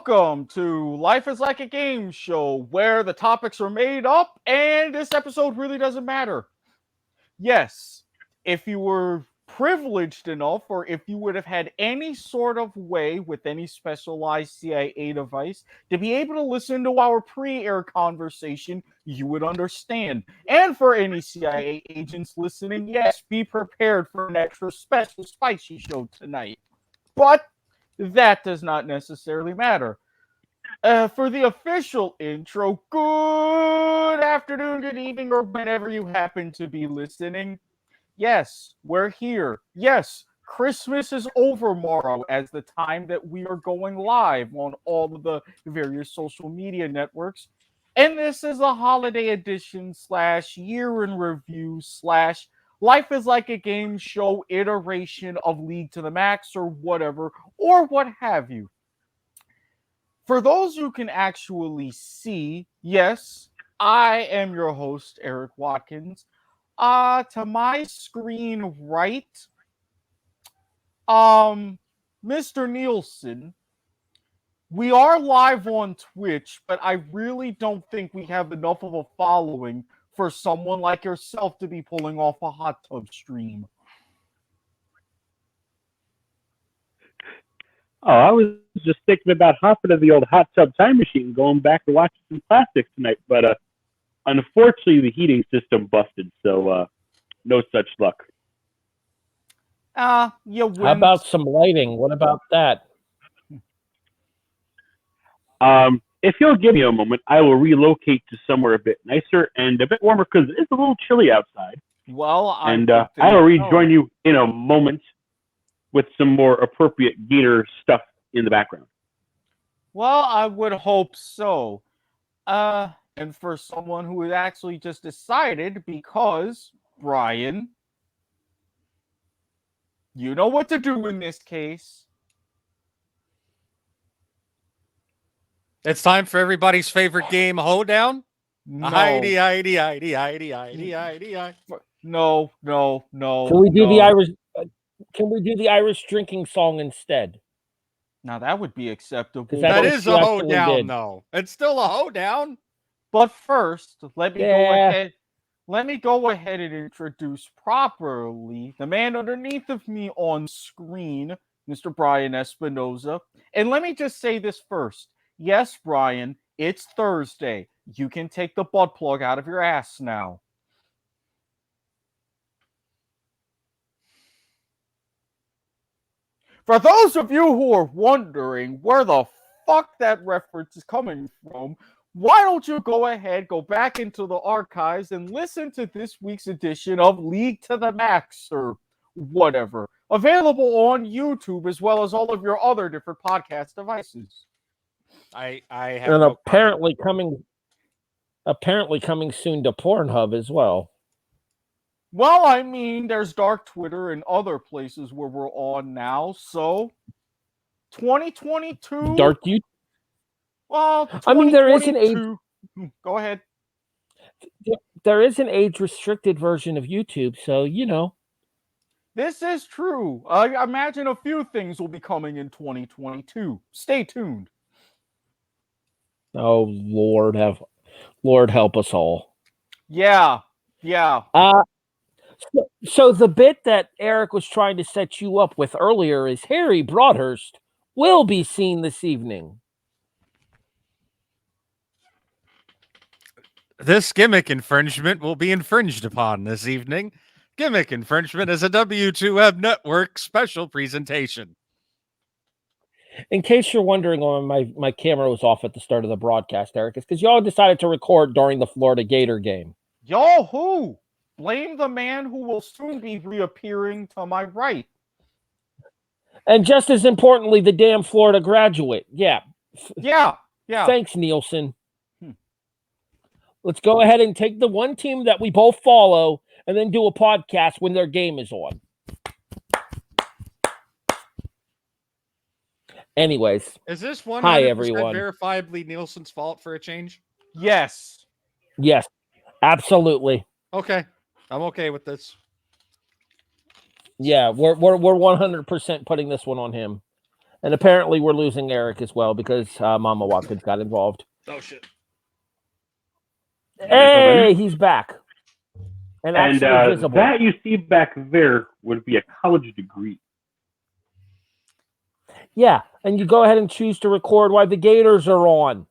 Welcome to Life is Like a Game Show, where the topics are made up and this episode really doesn't matter. Yes, if you were privileged enough, or if you would have had any sort of way with any specialized CIA device to be able to listen to our pre-air conversation, you would understand. And for any CIA agents listening, yes, be prepared for an extra special spicy show tonight. But that does not necessarily matter. For the official intro, good afternoon, good evening, or whenever you happen to be listening. Yes, we're here. Yes, Christmas is over tomorrow as the time that we are going live on all of the various social media networks. And this is a holiday edition / year in review / Life is Like a Game Show iteration of League to the Max or whatever, or what have you. For those who can actually see, yes, I am your host, Eric Watkins. To my screen right, Mr. Nielsen. We are live on Twitch, but I really don't think we have enough of a following for someone like yourself to be pulling off a hot tub stream. Oh, I was just thinking about hopping to the old hot tub time machine and going back to watching some classics tonight, but unfortunately the heating system busted, so no such luck. How about some lighting? What about that? If you'll give me a moment, I will relocate to somewhere a bit nicer and a bit warmer because it's a little chilly outside. Well, I will rejoin you in a moment with some more appropriate Gator stuff in the background. Well, I would hope so. And for someone who had actually just decided, because, Brian, you know what to do in this case. It's time for everybody's favorite game, Hoedown. No. Heidi. No. Can we do the Irish? Can we do the Irish drinking song instead? Now that would be acceptable. That is a Hoedown, though. It's still a Hoedown. But first, let me go ahead. Let me go ahead and introduce properly the man underneath of me on screen, Mr. Brian Espinoza. And let me just say this first. Yes, Brian, it's Thursday. You can take the butt plug out of your ass now. For those of you who are wondering where the fuck that reference is coming from, why don't you go ahead, go back into the archives and listen to this week's edition of League to the Max or whatever. Available on YouTube as well as all of your other different podcast devices. I have and no apparently coming soon to Pornhub as well. Well, I mean, there's Dark Twitter and other places where we're on now. So, 2022. Dark YouTube. Well, I mean, there is an age. Go ahead. There is an age-restricted version of YouTube, so you know. This is true. I imagine a few things will be coming in 2022. Stay tuned. Oh Lord, help us all. Yeah. So the bit that Eric was trying to set you up with earlier is Harry Broadhurst will be seen this evening. This gimmick infringement will be infringed upon this evening. Gimmick infringement is a W2Web Network special presentation. In case you're wondering why my camera was off at the start of the broadcast, Eric, it's because y'all decided to record during the Florida Gator game. Y'all who? Blame the man who will soon be reappearing to my right. And just as importantly, the damn Florida graduate. Yeah. Thanks, Nielsen. Let's go ahead and take the one team that we both follow and then do a podcast when their game is on. Anyways. Is this 100% hi, everyone. verifiably Nielsen's fault for a change? Yes, absolutely. Okay. I'm okay with this. Yeah, we're 100% putting this one on him. And apparently we're losing Eric as well because Mama Watkins got involved. Oh shit! Hey, he's back. And actually visible. That you see back there would be a college degree. Yeah, and you go ahead and choose to record while the Gators are on.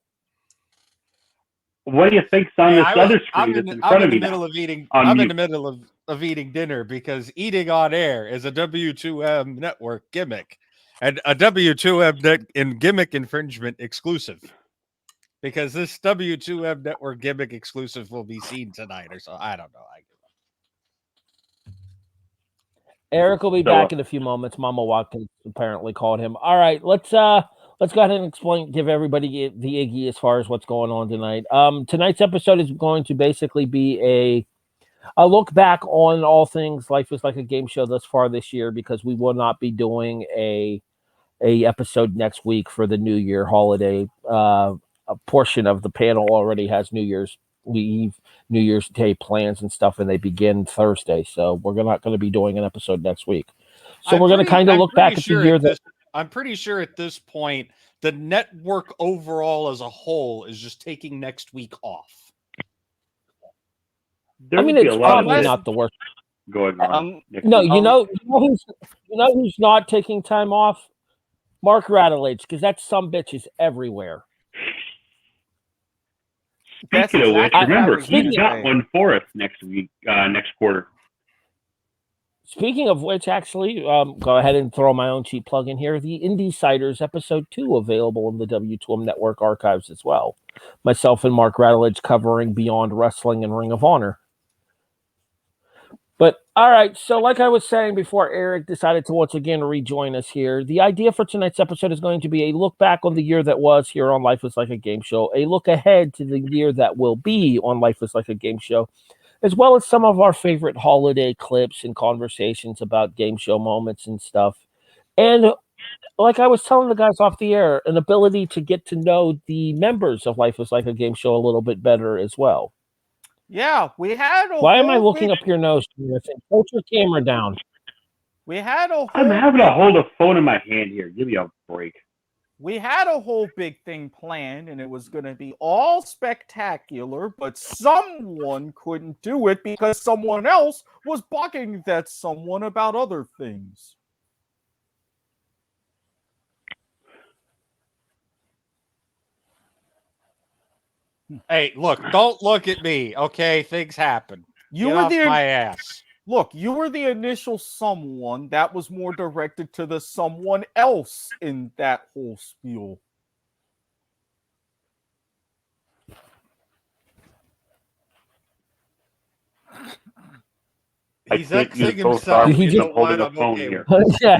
What do you think's on this other screen that's in front of me now? I'm in the middle of eating dinner because eating on air is a W2M network gimmick and a W2M gimmick infringement exclusive. Because this W2M network gimmick exclusive will be seen tonight or so. I don't know. Eric will be back in a few moments. Mama Watkins apparently called him. All right, let's go ahead and give everybody the Iggy as far as what's going on tonight. Tonight's episode is going to basically be a look back on all things Life is Like a Game Show thus far this year, because we will not be doing a episode next week for the New Year holiday. A portion of the panel already has New Year's Day plans and stuff, and they begin Thursday. So we're not going to be doing an episode next week. So we're going to kind of look back at the year that. I'm pretty sure at this point, the network overall as a whole is just taking next week off. It's probably not the worst going on. No, you know who's not taking time off? Mark Rattledge, because that some bitch is everywhere. Speaking of which, remember, he's got one for us next week, next quarter. Speaking of which, actually, go ahead and throw my own cheap plug in here. The Indiesiders episode 2 available in the W2M Network archives as well. Myself and Mark Rattledge covering Beyond Wrestling and Ring of Honor. But, all right, so like I was saying before Eric decided to once again rejoin us here, the idea for tonight's episode is going to be a look back on the year that was here on Life is Like a Game Show, a look ahead to the year that will be on Life is Like a Game Show, as well as some of our favorite holiday clips and conversations about game show moments and stuff. And like I was telling the guys off the air, an ability to get to know the members of Life is Like a Game Show a little bit better as well. Yeah, we had a Why am I looking up your nose, Jonathan? Put your camera down. We had a I'm having to hold a phone in my hand here. Give me a break. We had a whole big thing planned, and it was going to be all spectacular, but someone couldn't do it because someone else was bugging that someone about other things. Hey, look, don't look at me, okay? Things happen. You were my ass. Look, you were the initial someone that was more directed to the someone else in that whole spiel. He's Xing himself. He's holding a phone here. Yeah.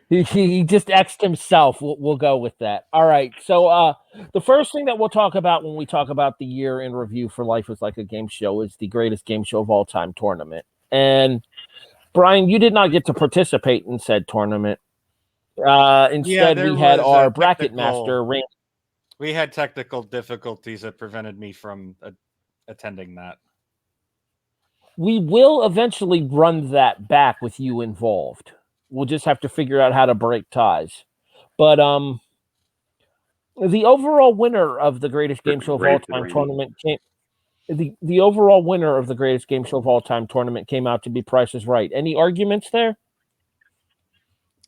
He just X'd himself. We'll go with that. All right. So the first thing that we'll talk about when we talk about the year in review for Life is Like a Game Show is the greatest game show of all time tournament. And Brian, you did not get to participate in said tournament. Instead, we had our bracket master ring. We had technical difficulties that prevented me from attending that. We will eventually run that back with you involved. We'll just have to figure out how to break ties. But the overall winner of the greatest game show of all time tournament came. The overall winner of the greatest game show of all time tournament came out to be Price is Right. Any arguments there?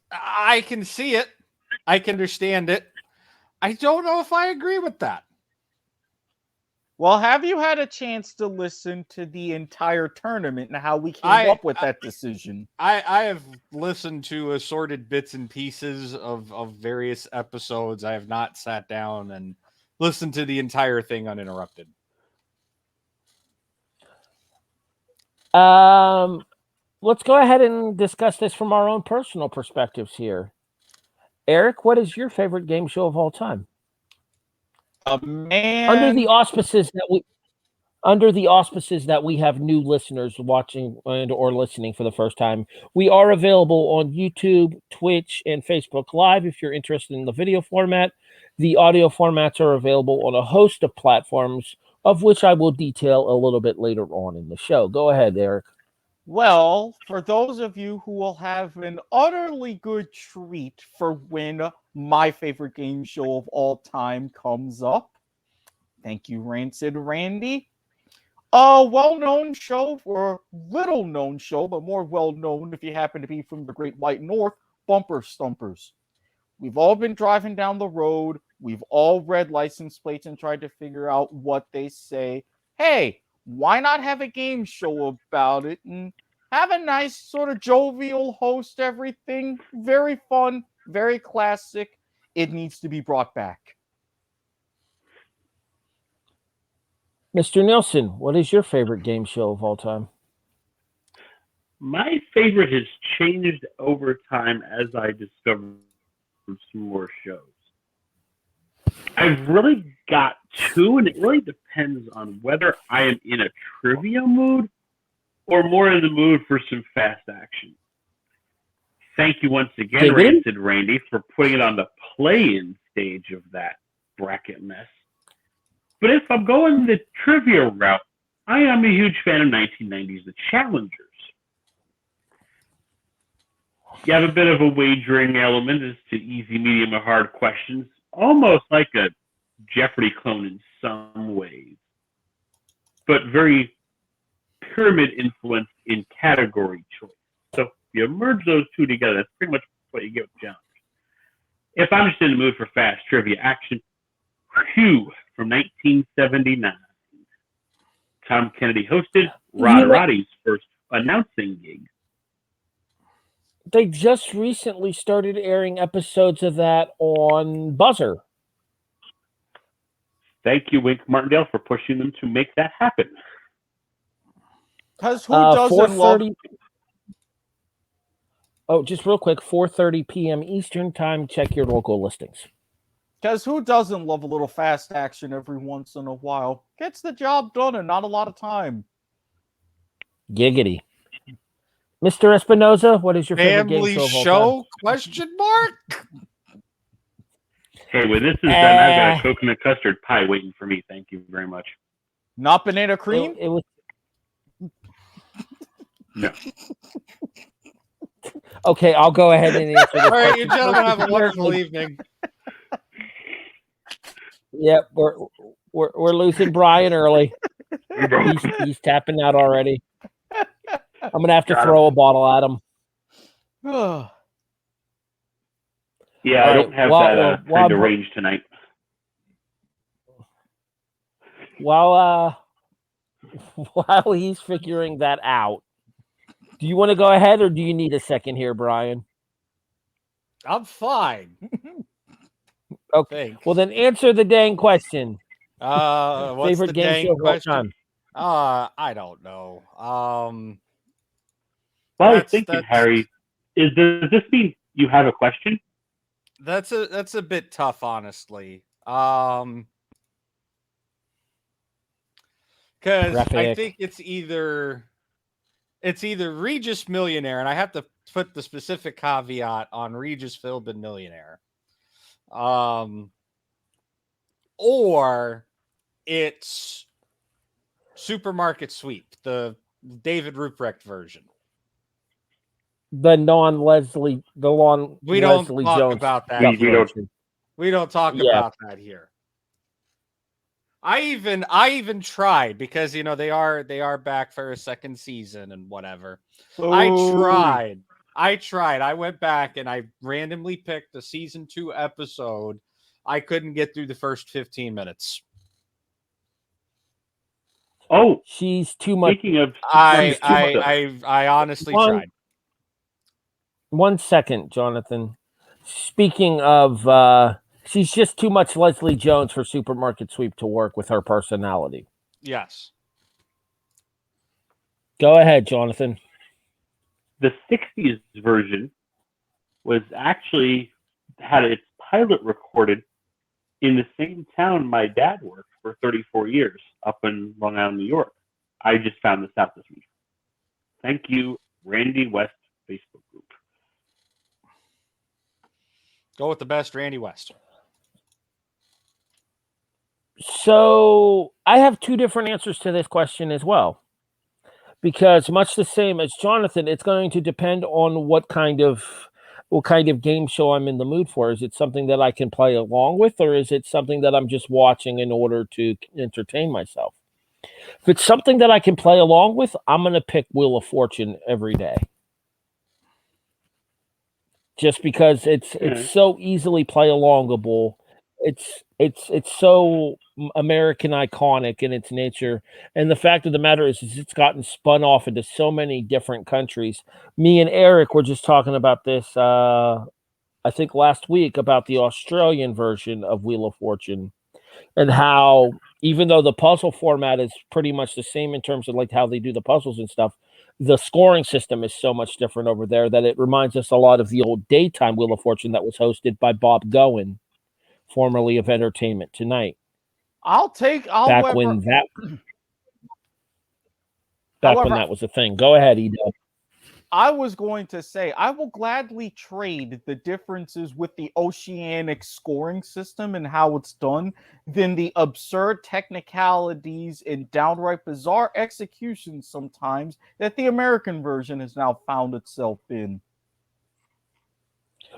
I can see it. I can understand it. I don't know if I agree with that. Well, have you had a chance to listen to the entire tournament and how we came up with that decision? I have listened to assorted bits and pieces of various episodes. I have not sat down and listened to the entire thing uninterrupted. Let's go ahead and discuss this from our own personal perspectives here. Eric, what is your favorite game show of all time? Under the auspices that we have new listeners watching and or listening for the first time, we are available on YouTube, Twitch, and Facebook Live if you're interested in the video format. The audio formats are available on a host of platforms, of which I will detail a little bit later on in the show. Go ahead, Eric. Well, for those of you who will have an utterly good treat for when my favorite game show of all time comes up, thank you, Rancid Randy. A well-known show, or little-known show, but more well-known if you happen to be from the Great White North, Bumper Stumpers. We've all been driving down the road. We've all read license plates and tried to figure out what they say. Hey, why not have a game show about it and have a nice sort of jovial host, everything? Very fun, very classic. It needs to be brought back. Mr. Nielsen, what is your favorite game show of all time? My favorite has changed over time as I discovered some more shows. I've really got two, and it really depends on whether I am in a trivia mood or more in the mood for some fast action. Thank you once again, Rancid Randy, for putting it on the play-in stage of that bracket mess. But if I'm going the trivia route, I am a huge fan of 1990s The Challengers. You have a bit of a wagering element as to easy, medium, or hard questions, almost like a Jeopardy clone in some ways, but very pyramid influenced in category choice. So if you merge those two together, that's pretty much what you get with Challenge. If I'm just in the mood for fast trivia action, Feud from 1979. Tom Kennedy hosted Roddy's first announcing gig. They just recently started airing episodes of that on Buzzer. Thank you, Wink Martindale, for pushing them to make that happen. Because who doesn't love... Oh, just real quick, 4:30 p.m. Eastern Time. Check your local listings. Because who doesn't love a little fast action every once in a while? Gets the job done in not a lot of time. Giggity. Mr. Espinoza, what is your favorite game show of all time? Question mark? Hey, when this is done, I've got a coconut custard pie waiting for me. Thank you very much. Not banana cream? It was... No. Okay, I'll go ahead and answer this. All right, you gentlemen have a wonderful evening. Yep, we're losing Brian early. He's tapping out already. I'm gonna have to throw a bottle at him. Yeah, I don't have that kind of range tonight. While he's figuring that out, do you want to go ahead or do you need a second here, Brian? I'm fine. Okay. Thanks. Well, then answer the dang question. What's Favorite the game show of all time? I don't know. While I was thinking, Harry, does this mean you have a question? That's a bit tough, honestly. Because I think it's either Regis Millionaire, and I have to put the specific caveat on Regis Philbin Millionaire. Or it's Supermarket Sweep, the David Ruprecht version. The non-Leslie, we don't Leslie talk Jones about that. We don't talk about that here. I even tried because they are back for a second season and whatever. Ooh. I tried. I went back and I randomly picked a season 2 episode. I couldn't get through the first 15 minutes. Oh, she's too much. Speaking of, I honestly tried. 1 second, Jonathan. Speaking of, she's just too much Leslie Jones for Supermarket Sweep to work with her personality. Yes. Go ahead, Jonathan. The 60s version was actually had its pilot recorded in the same town my dad worked for 34 years, up in Long Island, New York. I just found this out this week. Thank you, Randy West Facebook group. Go with the best, Randy West. So I have two different answers to this question as well. because much the same as Jonathan, it's going to depend on what kind of game show I'm in the mood for. Is it something that I can play along with, or is it something that I'm just watching in order to entertain myself? If it's something that I can play along with, I'm going to pick Wheel of Fortune every day. Just because it's so easily play alongable. It's so American iconic in its nature. And the fact of the matter is it's gotten spun off into so many different countries. Me and Eric were just talking about this, I think last week, about the Australian version of Wheel of Fortune, and how even though the puzzle format is pretty much the same in terms of like how they do the puzzles and stuff, the scoring system is so much different over there that it reminds us a lot of the old daytime Wheel of Fortune that was hosted by Bob Gowen, formerly of Entertainment Tonight. Back when that was a thing. Go ahead, Edo. I was going to say, I will gladly trade the differences with the oceanic scoring system and how it's done than the absurd technicalities and downright bizarre executions sometimes that the American version has now found itself in.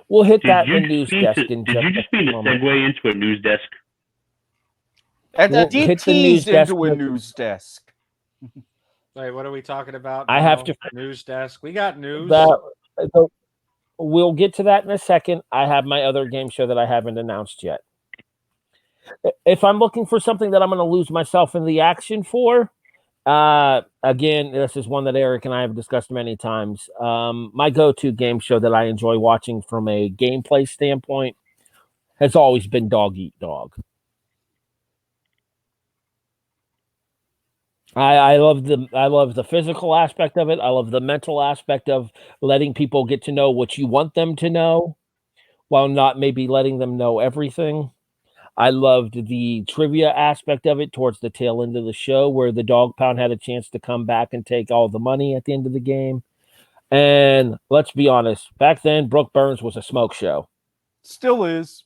We'll hit that in the news desk. Did you just mean to segue into a news desk? We'll deep teased into a news desk. Wait, what are we talking about? I have to news desk. We got news. We'll get to that in a second. I have my other game show that I haven't announced yet. If I'm looking for something that I'm going to lose myself in the action for, again, this is one that Eric and I have discussed many times. My go-to game show that I enjoy watching from a gameplay standpoint has always been Dog Eat Dog. I love the physical aspect of it. I love the mental aspect of letting people get to know what you want them to know, while not maybe letting them know everything. I loved the trivia aspect of it towards the tail end of the show, where the dog pound had a chance to come back and take all the money at the end of the game. And let's be honest, back then, Brooke Burns was a smoke show. Still is.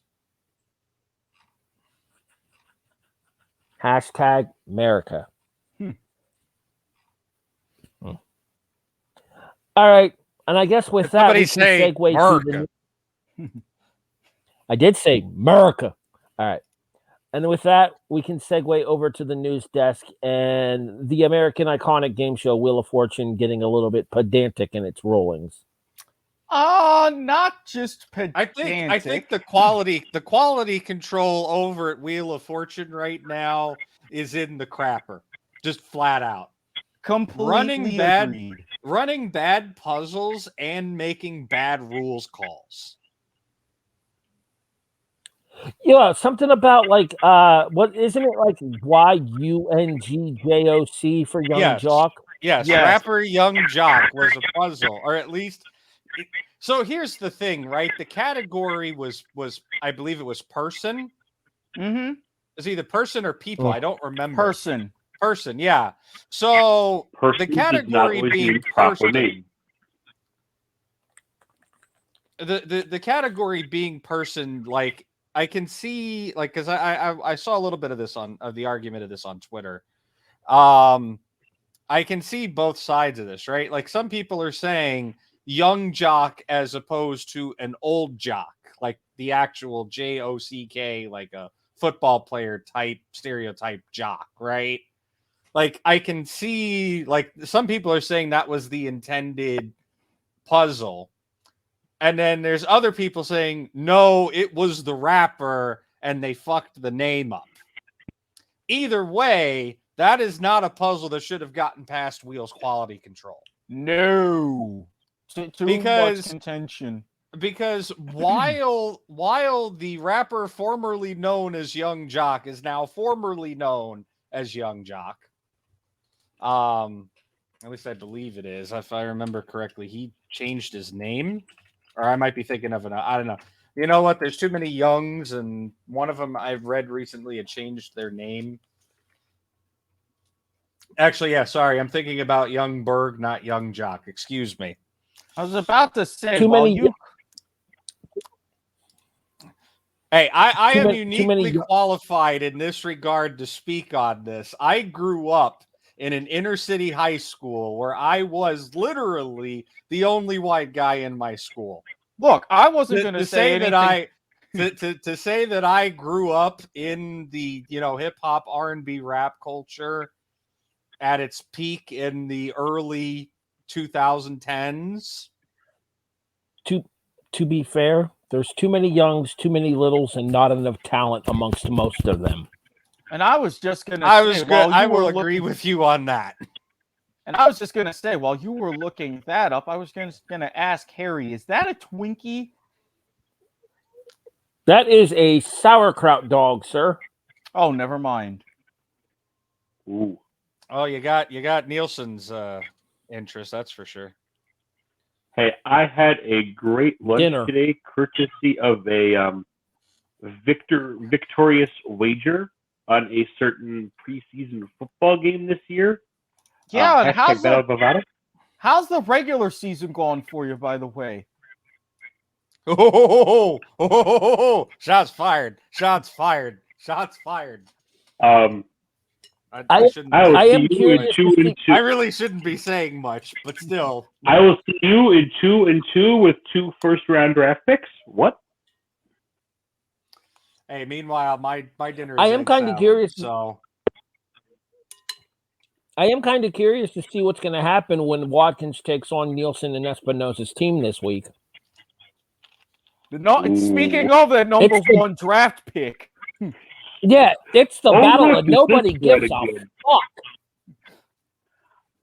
Hashtag America. All right, and I guess with that, we can segue to the... I did say America. All right, and with that, we can segue over to the news desk and the American iconic game show Wheel of Fortune getting a little bit pedantic in its rulings. Not just pedantic. I think the quality control over at Wheel of Fortune right now is in the crapper, just flat out. Completely running bad puzzles and making bad rules calls. Yeah, something about like what isn't it like YUNGJOC for Young Jock? Yes, rapper Young Jock was a puzzle, or at least. So here's the thing, right? The category was I believe it was person. Mm-hmm. Is either person or people? I don't remember. Person, yeah. So the category being person. The category being person, like I can see, like, because I saw a little bit of this of the argument of this on Twitter. I can see both sides of this, right? Like some people are saying young jock as opposed to an old jock, like the actual JOCK, like a football player type stereotype jock, right? Like I can see, like some people are saying that was the intended puzzle. And then there's other people saying, no, it was the rapper and they fucked the name up. Either way, that is not a puzzle that should have gotten past Wheel's quality control. No. Too much contention. Because while the rapper formerly known as Young Jock is now formerly known as Young Jock, at least I believe it is. If I remember correctly, he changed his name. Or I might be thinking of I don't know. You know what? There's too many Youngs, and one of them I've read recently had changed their name. Actually, yeah, sorry. I'm thinking about Young Berg, not Young Jock. Excuse me. I was about to say, Hey, I am uniquely qualified in this regard to speak on this. I grew up in an inner city high school where I was literally the only white guy in my school. Look, I wasn't going to say anything. To say that I grew up in the hip hop, R&B, rap culture at its peak in the early 2010s. To be fair, there's too many youngs, too many littles, and not enough talent amongst most of them. And I was just going to say, I will agree with you on that. And I was just going to say, while you were looking that up, I was going to ask Harry, is that a Twinkie? That is a sauerkraut dog, sir. Oh, never mind. Ooh. Oh, you got Nielsen's interest, that's for sure. Hey, I had a great lunch Dinner today, courtesy of a victorious wager on a certain preseason football game this year. Yeah, and how's the regular season going for you, by the way? Shots fired. Shots fired. Shots fired. I am curious. I really shouldn't be saying much, but still. I will see you in 2-2 with 2 first-round draft picks. What? Hey, meanwhile, my dinner is I am kind of curious. So I am kind of curious to see what's going to happen when Watkins takes on Nielsen and Espinosa's team this week. Speaking of that number 1 draft pick. Yeah, it's the battle that nobody gives a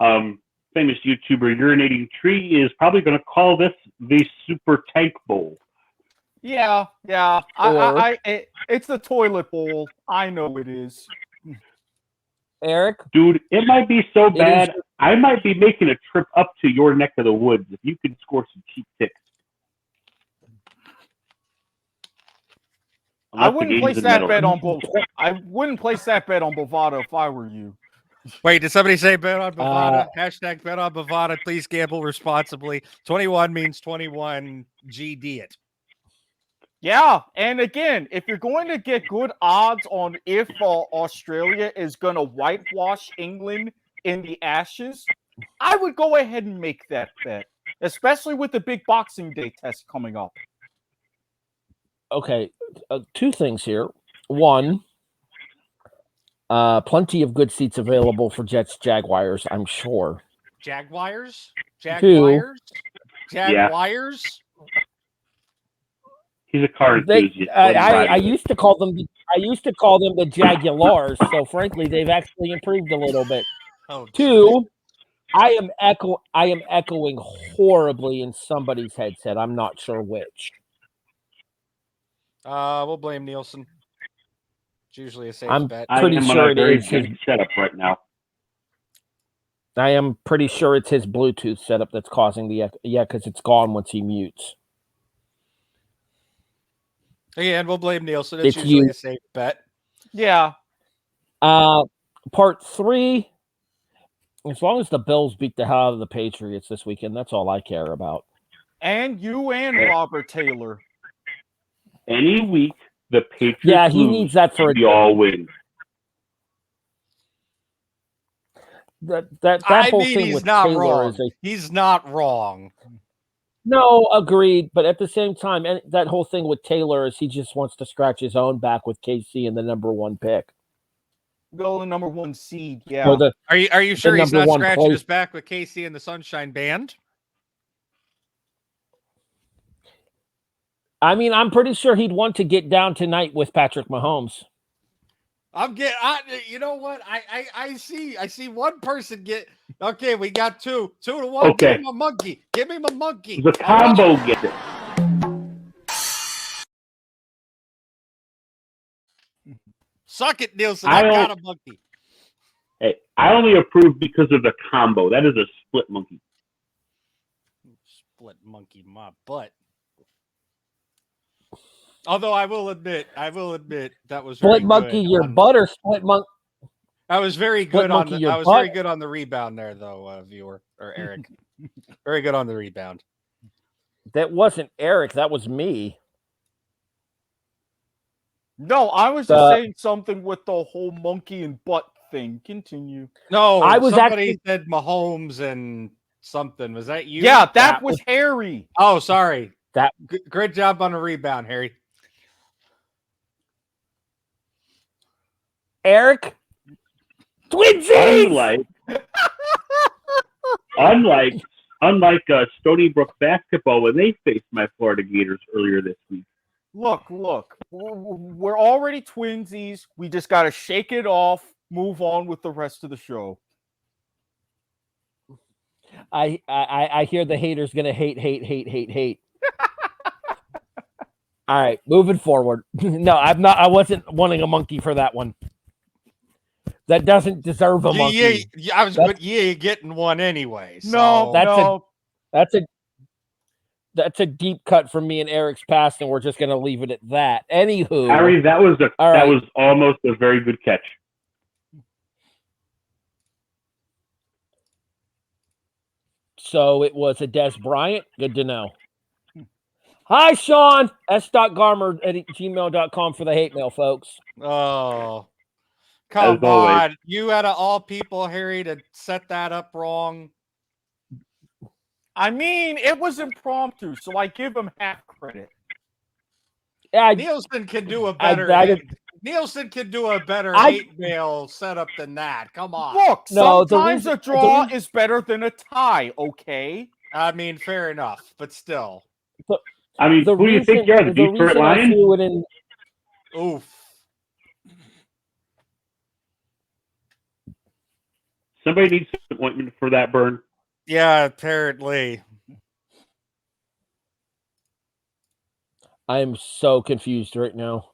fuck. Famous YouTuber Urinating Tree is probably going to call this the Super Tank Bowl. Yeah. It's the toilet bowl. I know it is. Eric? Dude, it might be so bad, I might be making a trip up to your neck of the woods if you could score some cheap picks. I wouldn't place that bet on Bovada if I were you. Wait, did somebody say bet on Bovada? Hashtag bet on Bovada. Please gamble responsibly. 21 means 21. GD it. Yeah, and again, if you're going to get good odds on if Australia is going to whitewash England in the Ashes, I would go ahead and make that bet, especially with the big Boxing Day test coming up. Okay, 2 things here. One, plenty of good seats available for Jets Jaguars, I'm sure. Jaguars? 2, Jaguars? He's a car enthusiast. I used to call them the Jaguars, so frankly, they've actually improved a little bit. 2, I am echoing horribly in somebody's headset. I'm not sure which. We'll blame Nielsen. It's usually a safe bet. I'm pretty sure it is his setup right now. I am pretty sure it's his Bluetooth setup that's causing the echo. Yeah, because it's gone once he mutes. Again, we'll blame Nielsen. It's usually a safe bet. Yeah. Part 3. As long as the Bills beat the hell out of the Patriots this weekend, that's all I care about. And you and Robert Taylor. Any week the Patriots he needs that for we all win. That whole thing with Taylor is he's not wrong. No, agreed. But at the same time, and that whole thing with Taylor is he just wants to scratch his own back with KC and the number 1 pick. Go the number 1 seed, yeah. Are you sure he's not scratching his back with KC and the Sunshine Band? I mean, I'm pretty sure he'd want to get down tonight with Patrick Mahomes. You know what? I see one person get. Okay, we got 2 to 1. Okay. Give me my monkey. Give me my monkey. The combo gets it. Suck it, Nielsen. I got a monkey. Hey, I only approve because of the combo. That is a split monkey. Split monkey, my butt. Although I will admit that was split monkey your butt or split monkey. I was very good on the. I was very good on the rebound there, though, viewer or Eric. Very good on the rebound. That wasn't Eric. That was me. No, I was just saying something with the whole monkey and butt nothing. Continue. No, I was somebody said Mahomes and something. Was that you? Yeah, that was Harry. Oh, sorry. That Great job on the rebound, Harry. Eric. Twinsies! Unlike Stony Brook basketball when they faced my Florida Gators earlier this week. Look. We're already twinsies. We just got to shake it off, move on with the rest of the show. I hear the haters gonna hate. All right, moving forward. No, I wasn't wanting a monkey for that one. That doesn't deserve a monkey. But you're getting one anyway. So. No, that's a deep cut from me and Eric's past, and we're just gonna leave it at that. Anywho, Harry, that was almost a very good catch. So it was a Des Bryant. Good to know. Hi, Sean. s.garmer@gmail.com for the hate mail, folks. Oh, come on. You had all people, Harry, to set that up wrong. I mean, it was impromptu, so I give him half credit. Yeah, Nielsen can do a better. Nielsen can do a better hate mail setup than that. Come on. Look, sometimes a draw is better than a tie. Okay. I mean, fair enough, but still. I mean, who do you think you're, the Detroit Lions? Oof. Somebody needs some ointment for that burn. Yeah, apparently. I'm so confused right now.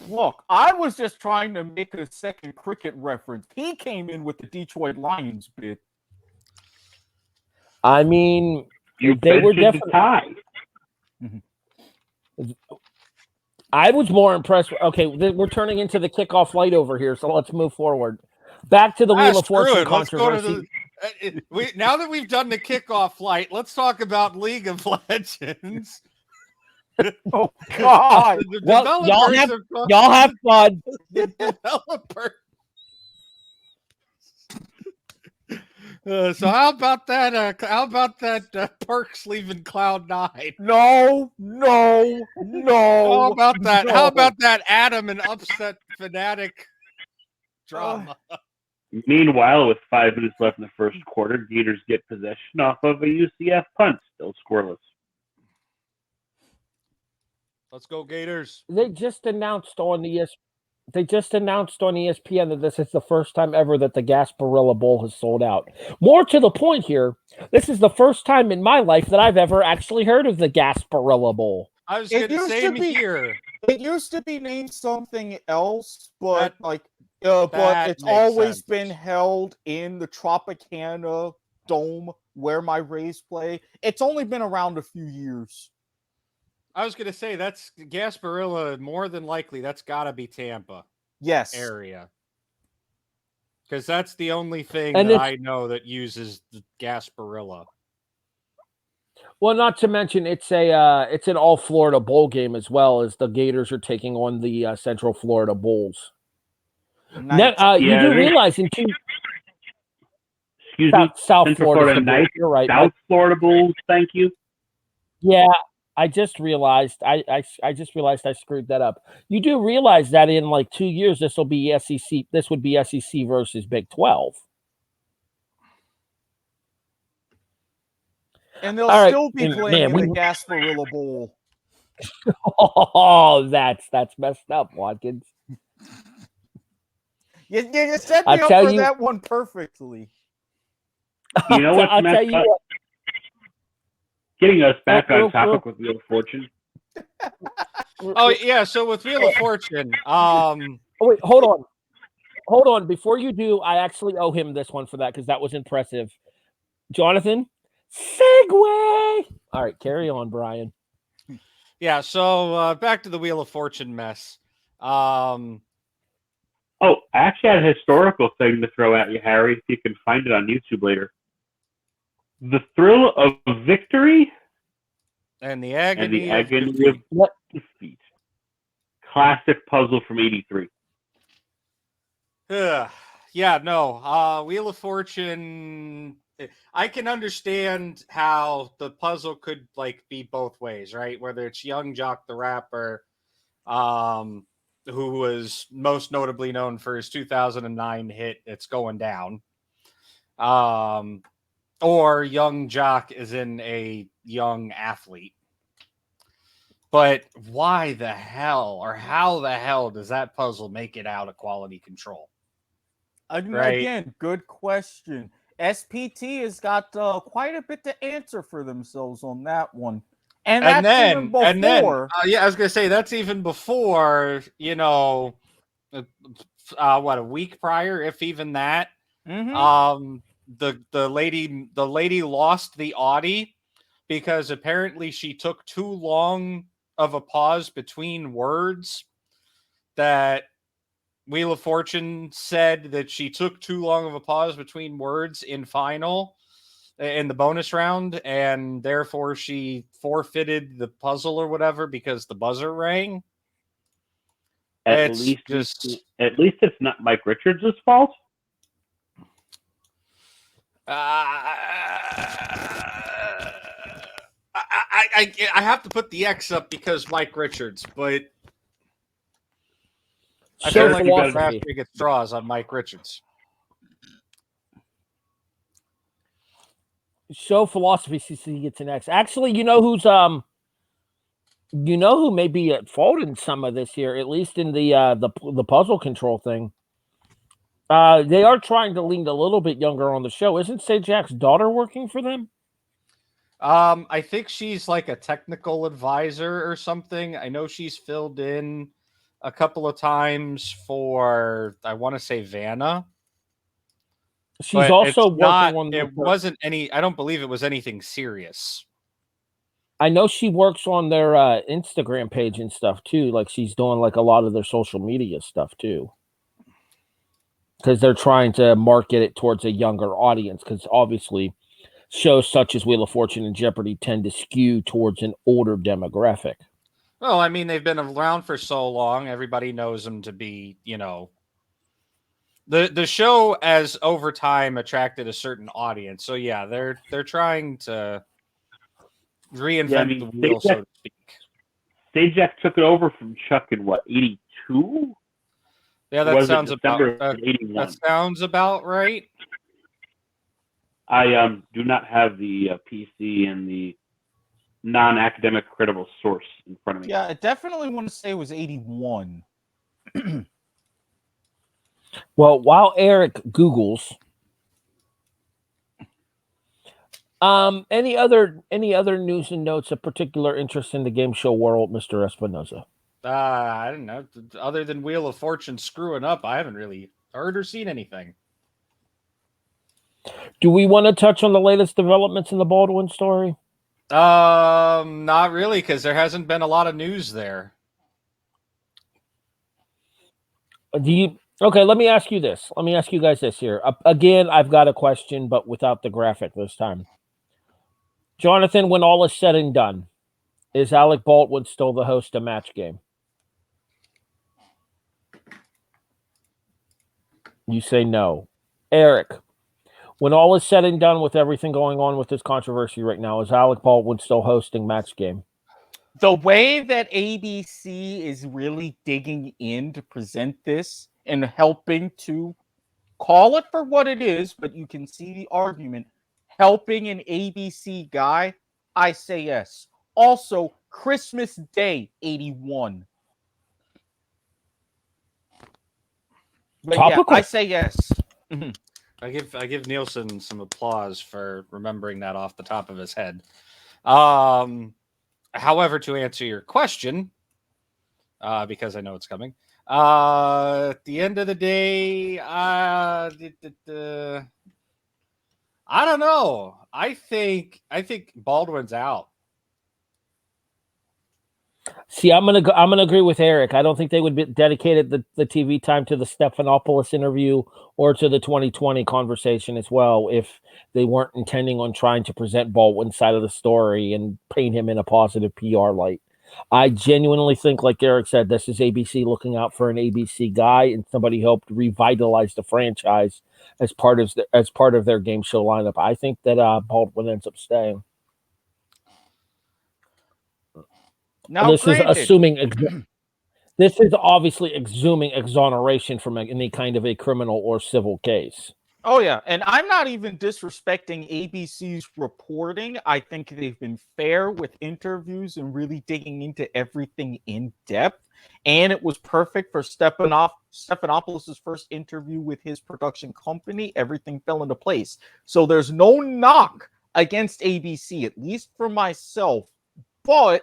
Look, I was just trying to make a second cricket reference. He came in with the Detroit Lions bit. I mean, they were definitely tie. I was more impressed. Okay, we're turning into the kickoff light over here, so let's move forward. Back to the Wheel of Fortune controversy. Now that we've done the kickoff flight, let's talk about League of Legends. Oh God! Well, y'all have fun. So how about that? How about that? Perks leaving Cloud9. No. How about that? How about that? Adam and upset fanatic drama. Meanwhile, with 5 minutes left in the first quarter, Gators get possession off of a UCF punt, still scoreless. Let's go, Gators. They just announced on ESPN that this is the first time ever that the Gasparilla Bowl has sold out. More to the point here, this is the first time in my life that I've ever actually heard of the Gasparilla Bowl. I was going to say here. It used to be named something else, but but it's always been held in the Tropicana Dome where my Rays play. It's only been around a few years. I was going to say that's Gasparilla. More than likely, that's got to be Tampa. Yes. Area. Because that's the only thing that I know that uses the Gasparilla. Well, not to mention it's an all Florida bowl game as well, as the Gators are taking on the Central Florida Bulls. Nice. You do realize in South Florida Nice. You're right. South Florida Bulls. Thank you. Yeah. I just realized I screwed that up. You do realize that in like 2 years this will be SEC. This would be SEC versus Big 12, and they'll still be playing in the Gasparilla Bowl. Oh, that's messed up, Watkins. You set me up for that one perfectly. You know what's messed up? Getting us back on topic with Wheel of Fortune. Oh yeah, so with Wheel of Fortune, wait, hold on. Before you do, I actually owe him this one for that because that was impressive. Jonathan, segue. All right, carry on, Brian. Yeah, so back to the Wheel of Fortune mess. Oh, I actually had a historical thing to throw at you, Harry, if you can find it on YouTube later. The thrill of victory and the agony of defeat. Classic puzzle from '83. Yeah, no. Wheel of Fortune. I can understand how the puzzle could like be both ways, right? Whether it's Young Jock the rapper, who was most notably known for his 2009 hit "It's Going Down," or Young Jock is in a young athlete. But why the hell, or how the hell does that puzzle make it out of quality control? Right. Again, good question. SPT has got quite a bit to answer for themselves on that one. And that's even before. Yeah, I was gonna say that's even before, what, a week prior, if even that. Mhm. The lady lost the Audi because apparently she took too long of a pause between words. That Wheel of Fortune said that she took too long of a pause between words in the bonus round, and therefore she forfeited the puzzle or whatever because the buzzer rang. At least it's not Mike Richards' fault. I have to put the X up because Mike Richards, but I feel like you got to get straws on Mike Richards. Show philosophy CC gets an X. Actually, you know who may be at fault in some of this here, at least in the puzzle control thing. They are trying to lean a little bit younger on the show. Isn't Sajak's daughter working for them? I think she's like a technical advisor or something. I know she's filled in a couple of times for, I want to say, Vanna. She's also working on. It wasn't any. I don't believe it was anything serious. I know she works on their Instagram page and stuff too. Like she's doing like a lot of their social media stuff too, because they're trying to market it towards a younger audience. Because obviously, shows such as Wheel of Fortune and Jeopardy tend to skew towards an older demographic. Well, I mean, they've been around for so long. Everybody knows them to be, the show as over time attracted a certain audience. So yeah, they're trying to reinvent the wheel, so to speak. Sajak took it over from Chuck in what, 82? Yeah, that sounds about right. I do not have the PC and the non-academic credible source in front of me. Yeah, I definitely want to say it was 81. Well, while Eric Googles, any other news and notes of particular interest in the game show world, Mr. Espinoza? I don't know. Other than Wheel of Fortune screwing up, I haven't really heard or seen anything. Do we want to touch on the latest developments in the Baldwin story? Not really, because there hasn't been a lot of news there. Okay, let me ask you this. Let me ask you guys this here. Again, I've got a question, but without the graphic this time. Jonathan, when all is said and done, is Alec Baldwin still the host of Match Game? You say no. Eric, when all is said and done with everything going on with this controversy right now, is Alec Baldwin still hosting Match Game? The way that ABC is really digging in to present this and helping to call it for what it is, but you can see the argument, helping an ABC guy, I say yes. Also, Christmas Day 81. But yeah, I say yes. I give Nielsen some applause for remembering that off the top of his head. However, to answer your question, because I know it's coming, at the end of the day, I don't know. I think Baldwin's out. See, I'm gonna agree with Eric. I don't think they would be dedicated the TV time to the Stephanopoulos interview or to the 2020 conversation as well if they weren't intending on trying to present Baldwin's side of the story and paint him in a positive PR light. I genuinely think, like Eric said, this is ABC looking out for an ABC guy, and somebody helped revitalize the franchise as part of their game show lineup. I think that Baldwin ends up staying. Now, This granted, is assuming. This is obviously assuming exoneration from any kind of a criminal or civil case. Oh, yeah. And I'm not even disrespecting ABC's reporting. I think they've been fair with interviews and really digging into everything in depth. And it was perfect for Stephanopoulos' first interview with his production company. Everything fell into place. So there's no knock against ABC, at least for myself. But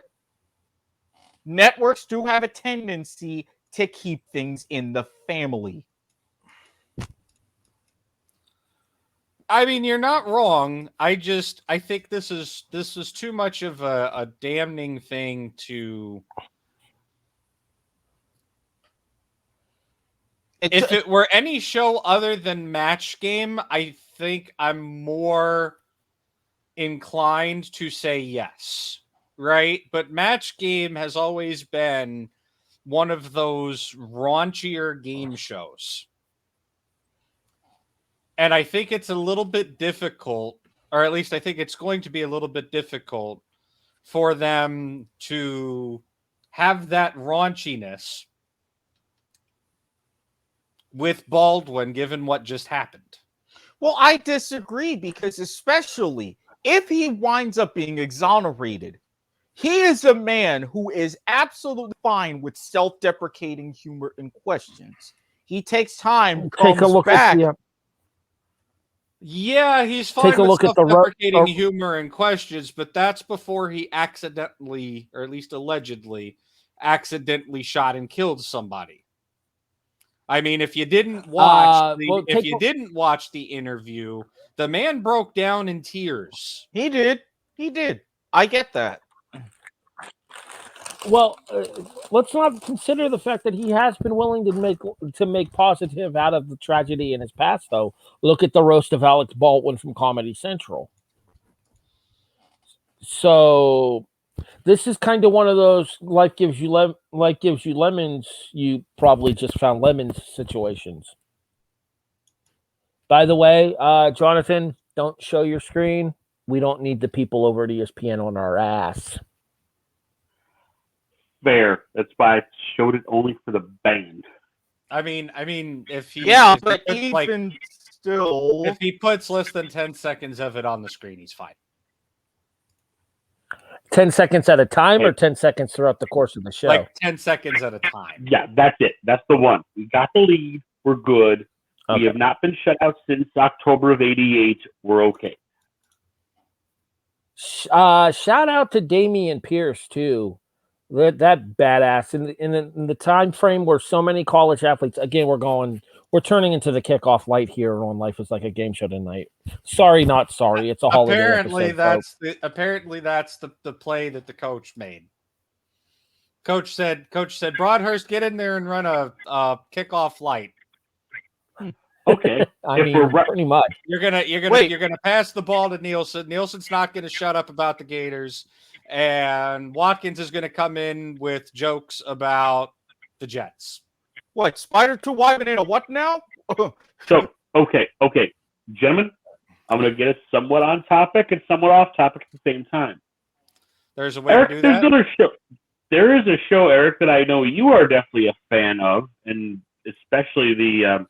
networks do have a tendency to keep things in the family. I mean, you're not wrong. I think this is too much of a damning thing to. If it were any show other than Match Game, I think I'm more inclined to say yes, right? But Match Game has always been one of those raunchier game shows. And I think it's a little bit difficult, or at least I think it's going to be a little bit difficult for them to have that raunchiness with Baldwin, given what just happened. Well, I disagree, because especially if he winds up being exonerated, he is a man who is absolutely fine with self-deprecating humor and questions. He takes time, comes back. Yeah, he's fine with self-deprecating humor and questions, but that's before he accidentally, or at least allegedly, accidentally shot and killed somebody. I mean, if you didn't watch the interview, the man broke down in tears. He did. I get that. Well, let's not consider the fact that he has been willing to make positive out of the tragedy in his past, though. Look at the roast of Alex Baldwin from Comedy Central. So this is kind of one of those life gives you lemons, you probably just found lemons situations. By the way, Jonathan, don't show your screen. We don't need the people over at ESPN on our ass. Fair. That's why I showed it only for the band. I mean, if he if he puts less than 10 seconds of it on the screen, he's fine. 10 seconds at a time, or 10 seconds throughout the course of the show? Like 10 seconds at a time. Yeah, that's it. That's the one. We got the lead. We're good. Okay. We have not been shut out since October of '88. We're okay. Shout out to Damian Pierce too. That badass in the time frame where so many college athletes. Again, we're turning into the kickoff light here on Life is Like a Game Show tonight. Sorry, not sorry. It's a holiday. Apparently that's the play that the coach made. Coach said, Broadhurst, get in there and run a kickoff light. Okay. I mean, pretty much. You're gonna pass the ball to Nielsen. Nielsen's not gonna shut up about the Gators. And Watkins is going to come in with jokes about the Jets. What? Spider 2 Wyman in a what now? So, okay. Gentlemen, I'm going to get us somewhat on topic and somewhat off topic at the same time. There's a way to do that? There is a show, Eric, that I know you are definitely a fan of, and especially the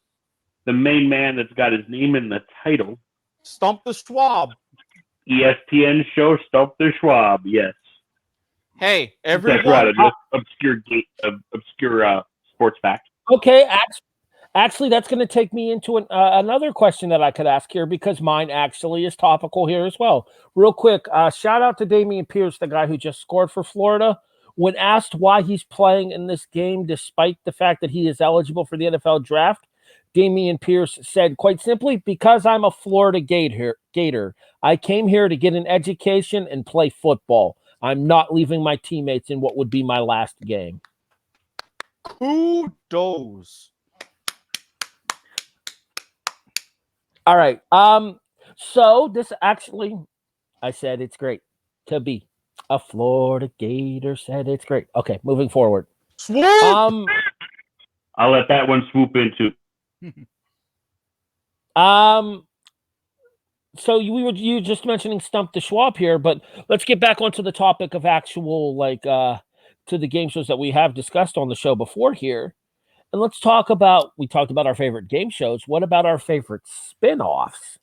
main man that's got his name in the title. Stump the Schwab. ESPN show Stump the Schwab, yes. Hey, everyone. That's right, obscure sports fact. Okay, actually, that's going to take me into another question that I could ask here, because mine actually is topical here as well. Real quick, shout out to Damian Pierce, the guy who just scored for Florida. When asked why he's playing in this game, despite the fact that he is eligible for the NFL draft, Damian Pierce said, quite simply, because I'm a Florida Gator. I came here to get an education and play football. I'm not leaving my teammates in what would be my last game. Kudos. All right. So this actually, I said it's great to be A Florida Gator said it's great. Okay, moving forward. Swoop! I'll let that one swoop into. So you were just mentioning Stump the Schwab here, but let's get back onto the topic of actual to the game shows that we have discussed on the show before here. And let's talk about, we talked about our favorite game shows. What about our favorite spin-offs?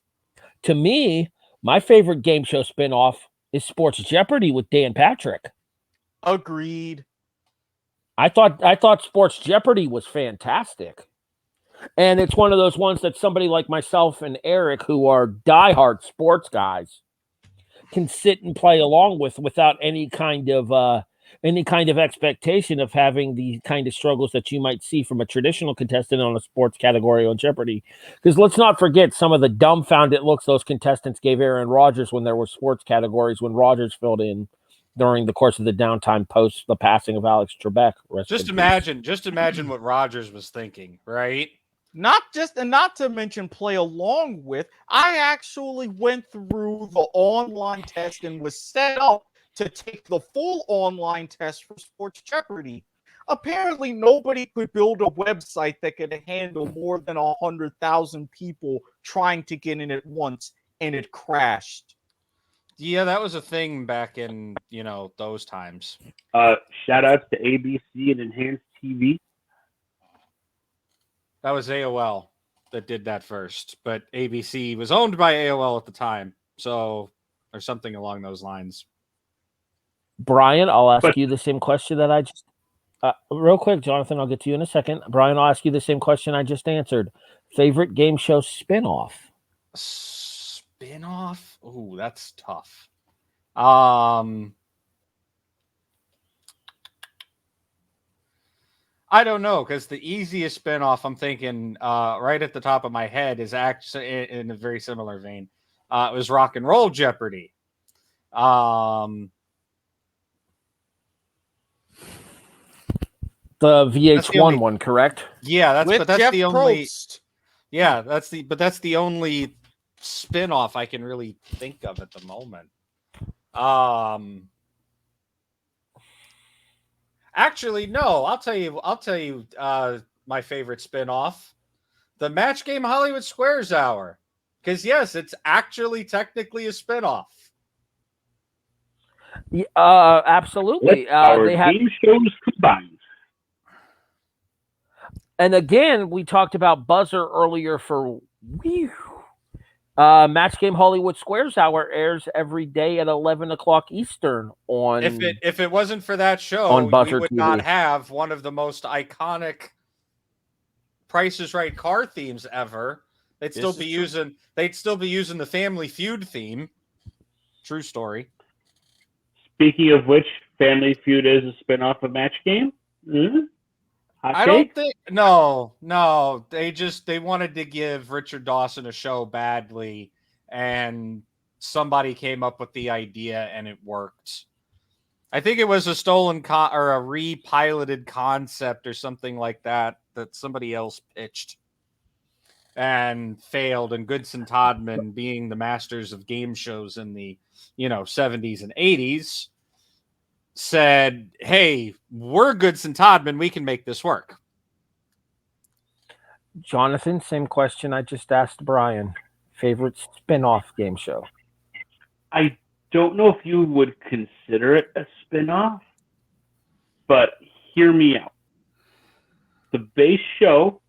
To me, my favorite game show spin-off is Sports Jeopardy with Dan Patrick. Agreed. I thought Sports Jeopardy was fantastic. And it's one of those ones that somebody like myself and Eric, who are diehard sports guys, can sit and play along with without any kind of expectation of having the kind of struggles that you might see from a traditional contestant on a sports category on Jeopardy. Because let's not forget some of the dumbfounded looks those contestants gave Aaron Rodgers when there were sports categories when Rodgers filled in during the course of the downtime post the passing of Alex Trebek. Just imagine what Rodgers was thinking, right? Not to mention play along with. I actually went through the online test and was set up to take the full online test for Sports Jeopardy. Apparently, nobody could build a website that could handle more than 100,000 people trying to get in at once, and it crashed. Yeah, that was a thing back in, those times. Shout outs to ABC and Enhanced TV. That was AOL that did that first, but ABC was owned by AOL at the time, or something along those lines. Brian, I'll ask you the same question that I just... real quick, Jonathan, I'll get to you in a second. Brian, I'll ask you the same question I just answered. Favorite game show spinoff? Spinoff? Ooh, that's tough. I don't know, because the easiest spinoff I'm thinking right at the top of my head is actually in a very similar vein. It was Rock and Roll Jeopardy. The VH1 one, correct? Yeah, that's Jeff the only. Probst. Yeah, that's the only spinoff I can really think of at the moment. Actually, no. I'll tell you. My favorite spinoff, the Match Game Hollywood Squares Hour, because yes, it's actually technically a spinoff. Absolutely. They have game shows combined. And again, we talked about buzzer earlier for Match Game Hollywood Squares Hour airs every day at 11 o'clock Eastern on. If it wasn't for that show, on Buzzer we would TV. not have one of the most iconic Price is Right car themes ever. They'd still be using the Family Feud theme. True story. Speaking of which, Family Feud is a spinoff of Match Game. Mm-hmm. I don't think no. They wanted to give Richard Dawson a show badly, and somebody came up with the idea, and it worked. I think it was a stolen or a repiloted concept or something like that somebody else pitched and failed. And Goodson Todman, being the masters of game shows in the 70s and 80s, said, hey, we're Goodson Todman, we can make this work. Jonathan, same question I just asked Brian. Favorite spin-off game show? I don't know if you would consider it a spin-off, but hear me out. The base show,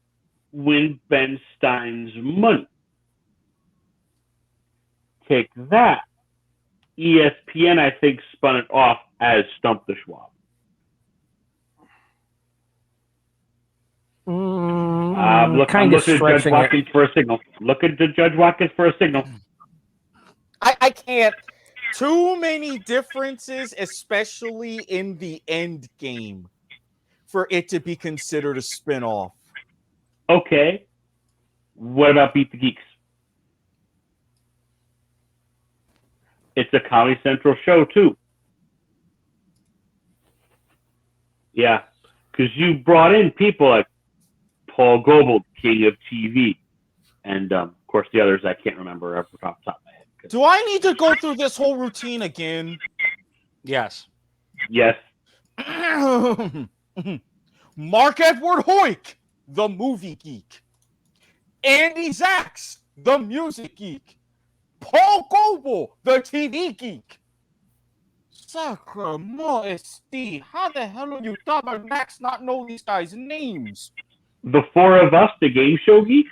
Win Ben Stein's Money. Take that. ESPN, I think, spun it off as Stump the Schwab. I'm looking at Judge Watkins for a signal. Look at Judge Watkins for a signal. I can't. Too many differences, especially in the end game, for it to be considered a spinoff. Okay. What about Beat the Geeks? It's a Comedy Central show, too. Yeah. Because you brought in people like Paul Goebel, King of TV, and, of course, the others I can't remember off the top of my head. Do I need to go through this whole routine again? Yes. Yes. Mark Edward Hoyk, the movie geek. Andy Zaks, the music geek. Paul Goebel, the TV geek. Sacramento, Steve, how the hell are you thought my Max not know these guys' names? The four of us, the game show geeks.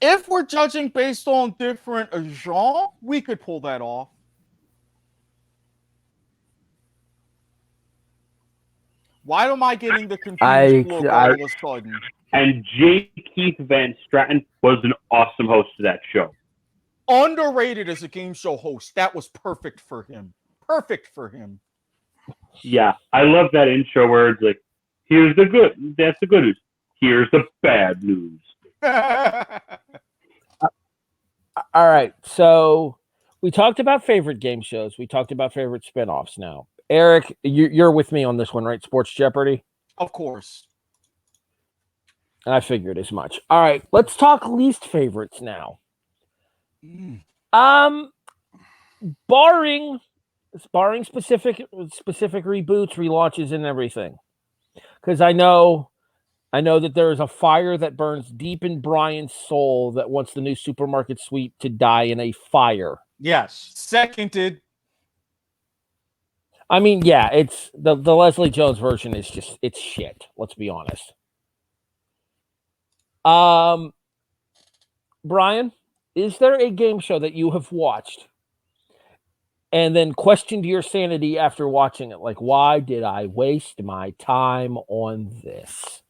If we're judging based on different genre, we could pull that off. Why am I getting the confused look all of a sudden? And J. Keith Van Stratton was an awesome host of that show. Underrated as a game show host. That was perfect for him. Perfect for him. Yeah, I love that intro where it's like, here's the good, that's the good news. Here's the bad news. All right, so we talked about favorite game shows. We talked about favorite spinoffs now. Eric, you're with me on this one, right? Sports Jeopardy? Of course. I figured as much. All right, let's talk least favorites now. Barring specific reboots, relaunches, and everything. Because I know that there is a fire that burns deep in Brian's soul that wants the new supermarket sweep to die in a fire. Yes. Seconded. I mean, yeah, it's the Leslie Jones version is just, it's shit. Let's be honest. Brian, is there a game show that you have watched and then questioned your sanity after watching it? Like, why did I waste my time on this?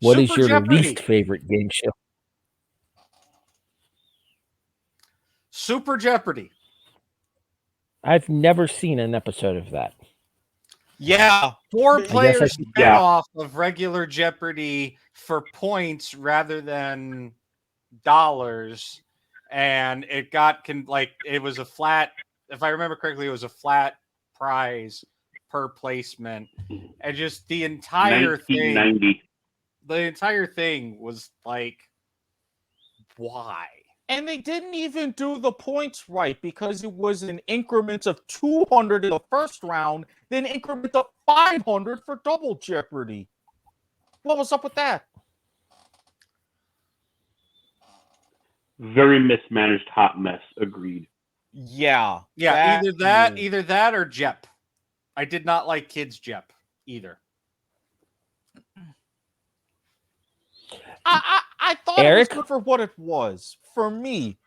What is your Jeopardy. least favorite game show? Super Jeopardy. I've never seen an episode of that. Yeah. 4 players yeah. off of regular Jeopardy for points rather than dollars. And it got it was a flat, if I remember correctly, it was a flat prize per placement. And just the entire thing. The entire thing was like, why? And they didn't even do the points right because it was in increments of 200 in the first round, then increment of 500 for double Jeopardy. What was up with that? Very mismanaged hot mess. Agreed. Yeah. Yeah, either that or Jep. I did not like Kids Jep either. I thought Eric? it was good for what it was for me.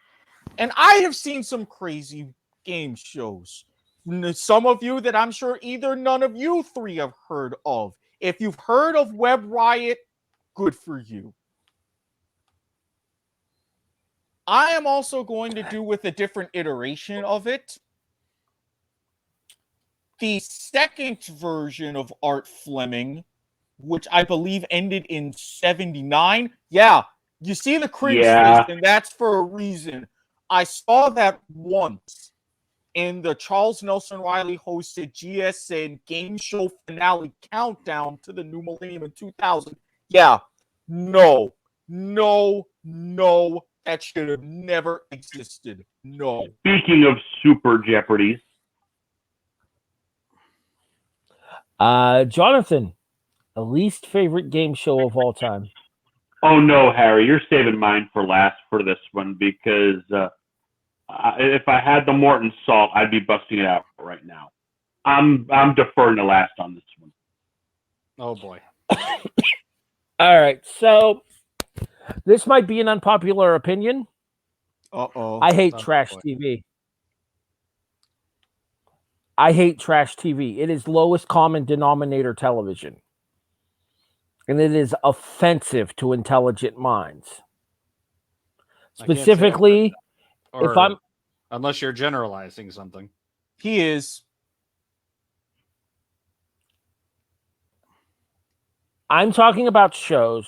And I have seen some crazy game shows. Some of you that I'm sure either none of you three have heard of. If you've heard of Web Riot, good for you. I am also going to do with a different iteration of it. The second version of Art Fleming, which I believe ended in 79. Yeah, you see the cringe face, and that's for a reason. I saw that once in the Charles Nelson Riley hosted GSN game show finale countdown to the new millennium in 2000. Yeah, no, that should have never existed. No. Speaking of Super Jeopardies. Jonathan, the least favorite game show of all time. Oh no, Harry, you're saving mine for last for this one because if I had the Morton salt, I'd be busting it out right now. I'm deferring to last on this one. Oh boy. All right, so this might be an unpopular opinion. I hate trash TV. I hate trash TV. It is lowest common denominator television. And it is offensive to intelligent minds. Specifically, unless you're generalizing something. He is. I'm talking about shows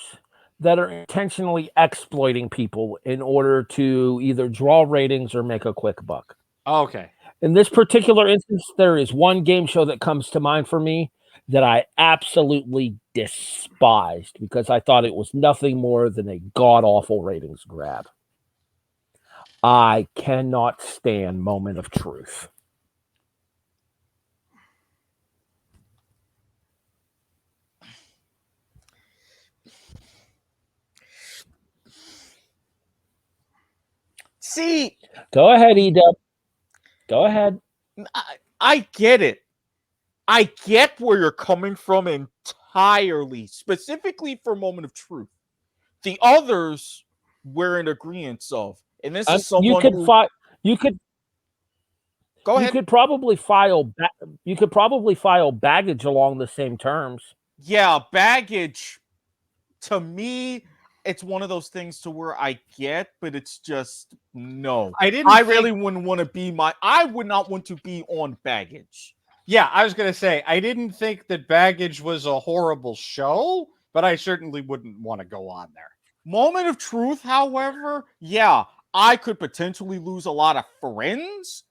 that are intentionally exploiting people in order to either draw ratings or make a quick buck. Okay. In this particular instance, there is one game show that comes to mind for me that I absolutely despised because I thought it was nothing more than a god-awful ratings grab. I cannot stand Moment of Truth. See, Go ahead, Edub. Go ahead. I get it. I get where you're coming from entirely, specifically for Moment of Truth. The others we're in agreement of, and this is someone you could who you could go ahead. You could probably file baggage along the same terms. Yeah, baggage. To me, it's one of those things to where I get, but it's just no. I really wouldn't want to be I would not want to be on baggage. Yeah, I was gonna say I didn't think that Baggage was a horrible show, but I certainly wouldn't want to go on there. Moment of Truth, however, yeah, I could potentially lose a lot of friends.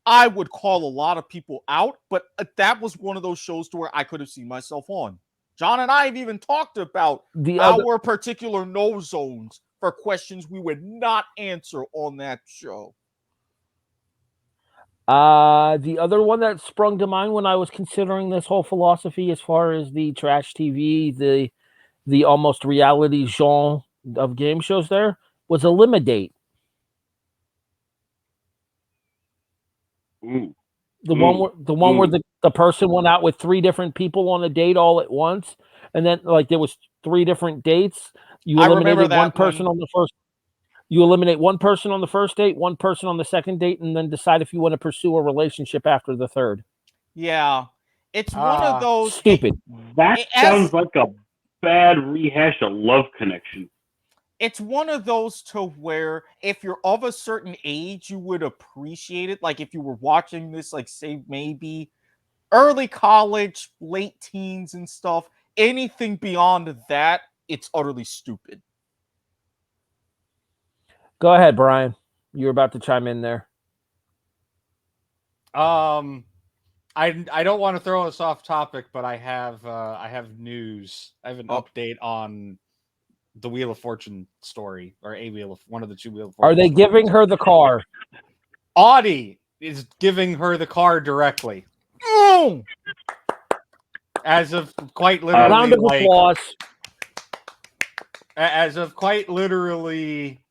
I would call a lot of people out, but that was one of those shows to where I could have seen myself on. John and I have even talked about our particular no zones for questions we would not answer on that show. The other one that sprung to mind when I was considering this whole philosophy as far as the trash TV, the almost reality genre of game shows there was Eliminate. Ooh. The one where the person went out with 3 different people on a date all at once, and then like there was 3 different dates. You eliminated one person on the first. You eliminate one person on the first date, one person on the second date, and then decide if you want to pursue a relationship after the third. Yeah, it's one of those stupid. That sounds like a bad rehash of Love Connection. It's one of those to where if you're of a certain age, you would appreciate it. Like if you were watching this, like say maybe early college, late teens and stuff. Anything beyond that, it's utterly stupid. Go ahead, Brian. You're about to chime in there. I don't want to throw us off topic, but I have news. I have an update on the Wheel of Fortune story, or one of the 2 Wheel of Fortune. Are they giving her the car? Audie is giving her the car directly. Oh! As of quite literally, round of applause. As of quite literally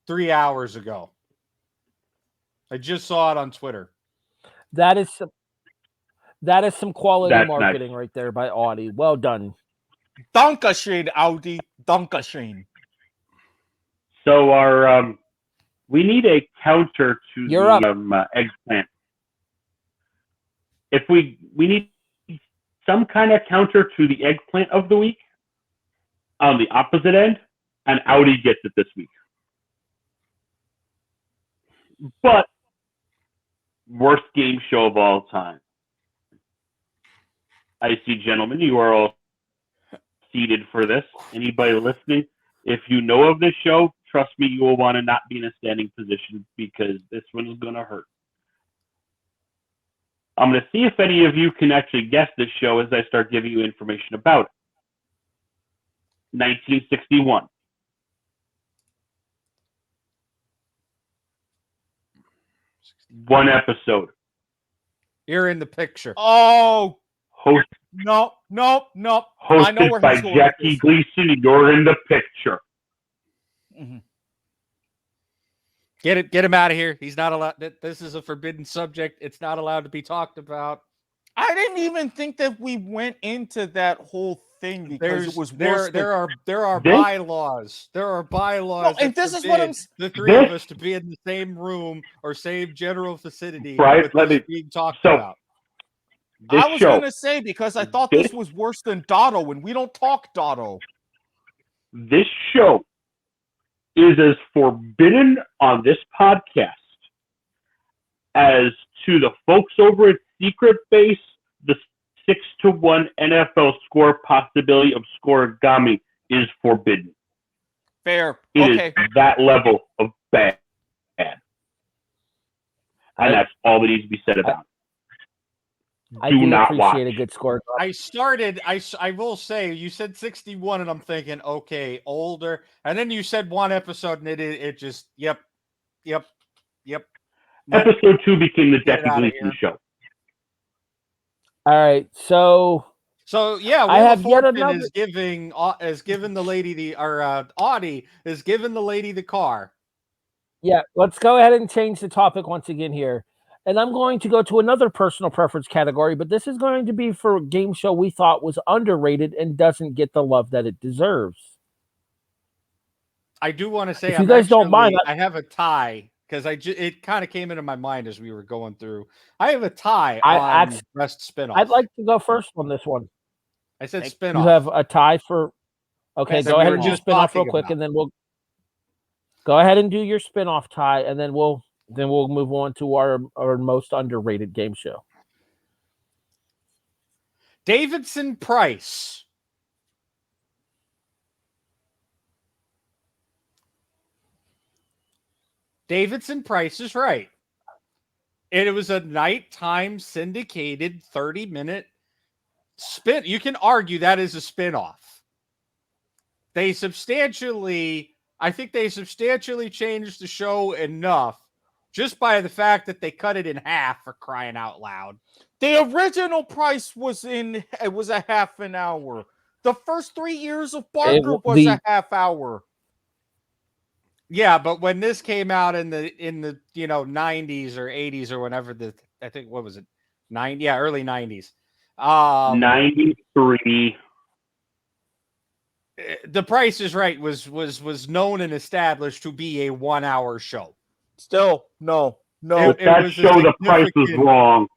3 hours ago. I just saw it on Twitter. That is some quality marketing nice. right there by Audi. Well done. Dankeschön, Audi. Dankeschön. So we need a counter to the eggplant. If we need some kind of counter to the eggplant of the week on the opposite end, and Audi gets it this week. But worst game show of all time. I see, gentlemen, you are all seated for this. Anybody listening, if you know of this show, trust me, you will want to not be in a standing position because this one is going to hurt. I'm going to see if any of you can actually guess this show as I start giving you information about it. 1961. One episode. You're in the picture. Oh, Host. No. Hosted I know where by Jackie Gleason. You're in the picture. Mm-hmm. Get him out of here. He's not allowed. This is a forbidden subject. It's not allowed to be talked about. I didn't even think that we went into that whole thing because it was worse. There are bylaws. There are bylaws. No, and this is what I'm. The 3 of us to be in the same room or same general vicinity. Right. Being talked about. I was going to say because I thought this was worse than Dotto, and we don't talk Dotto. This show is as forbidden on this podcast as to the folks over at Secret Base, the 6-1 NFL score possibility of scoregami is forbidden. Fair. It is that level of bad. And that's all that needs to be said about it. I do not appreciate a good score. I will say, you said 61, and I'm thinking, okay, older. And then you said 1 episode, and it just, yep, Episode 2 became the Get it Jackie outta Gleason here. show. All right, so yeah, I Wheel have of yet Fortune another. is giving the lady the Audie is giving the lady the car. Yeah, let's go ahead and change the topic once again here. And I'm going to go to another personal preference category, but this is going to be for a game show we thought was underrated and doesn't get the love that it deserves. I do want to say, If you guys don't mind, I have a tie because it kind of came into my mind as we were going through. I have a tie on best spinoff. I'd like to go first on this one. I said spinoff. You have a tie for. Okay, Yes, go we ahead were and do just spinoff real talking quick, about. and then we'll go ahead and do your spinoff tie, and then we'll move on to our most underrated game show. Davidson Price. Davidson Price is right. It was a nighttime syndicated 30-minute spin. You can argue that is a spinoff. I think they substantially changed the show enough just by the fact that they cut it in half, for crying out loud. The original Price was a half an hour. The first 3 years of Barker was a half hour. Yeah, but when this came out in the 90s or 80s or whenever I think what was it? Early 90s. 93. The Price is Right was known and established to be a 1 hour show. Still, no. With that show, the price was wrong.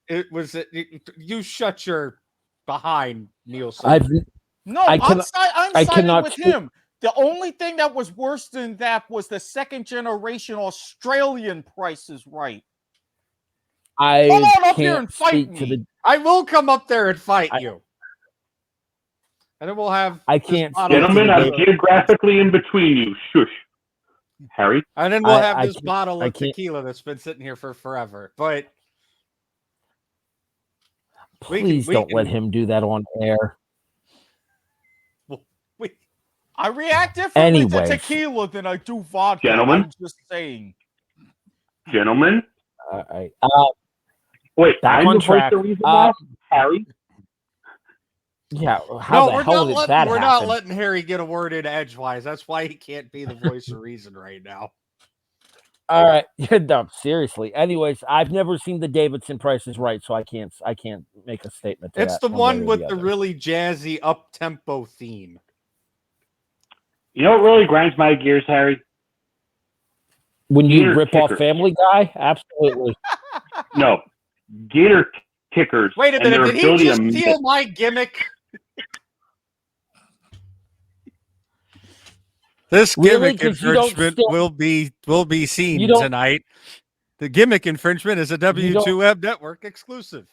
It was. You shut your behind, Nielsen. I'm siding with him. The only thing that was worse than that was the second generation Australian Price is Right. Come on up here and fight me. I will come up there and fight you. And then we'll have. I can't. Gentlemen, I'm geographically in between you. Shush. Harry. And then we'll have this bottle of tequila that's been sitting here for forever. But please don't let him do that on air. I react differently to tequila than I do vodka. Gentlemen. I'm just saying. Gentlemen. All right. Wait, I'm the voice the reason why? Harry? Yeah, how the hell did that happen? We're not letting Harry get a word in edgewise. That's why he can't be the voice of reason right now. All right, no, seriously. Anyways, I've never seen the Davidson Price is Right, so I can't make a statement. It's the one with the really jazzy up tempo theme. You know what really grinds my gears, Harry? When you rip off Family Guy, absolutely. No, Gator kickers. Wait a minute, did he just steal my gimmick? This gimmick infringement will be seen tonight. The gimmick infringement is a W2M network exclusive.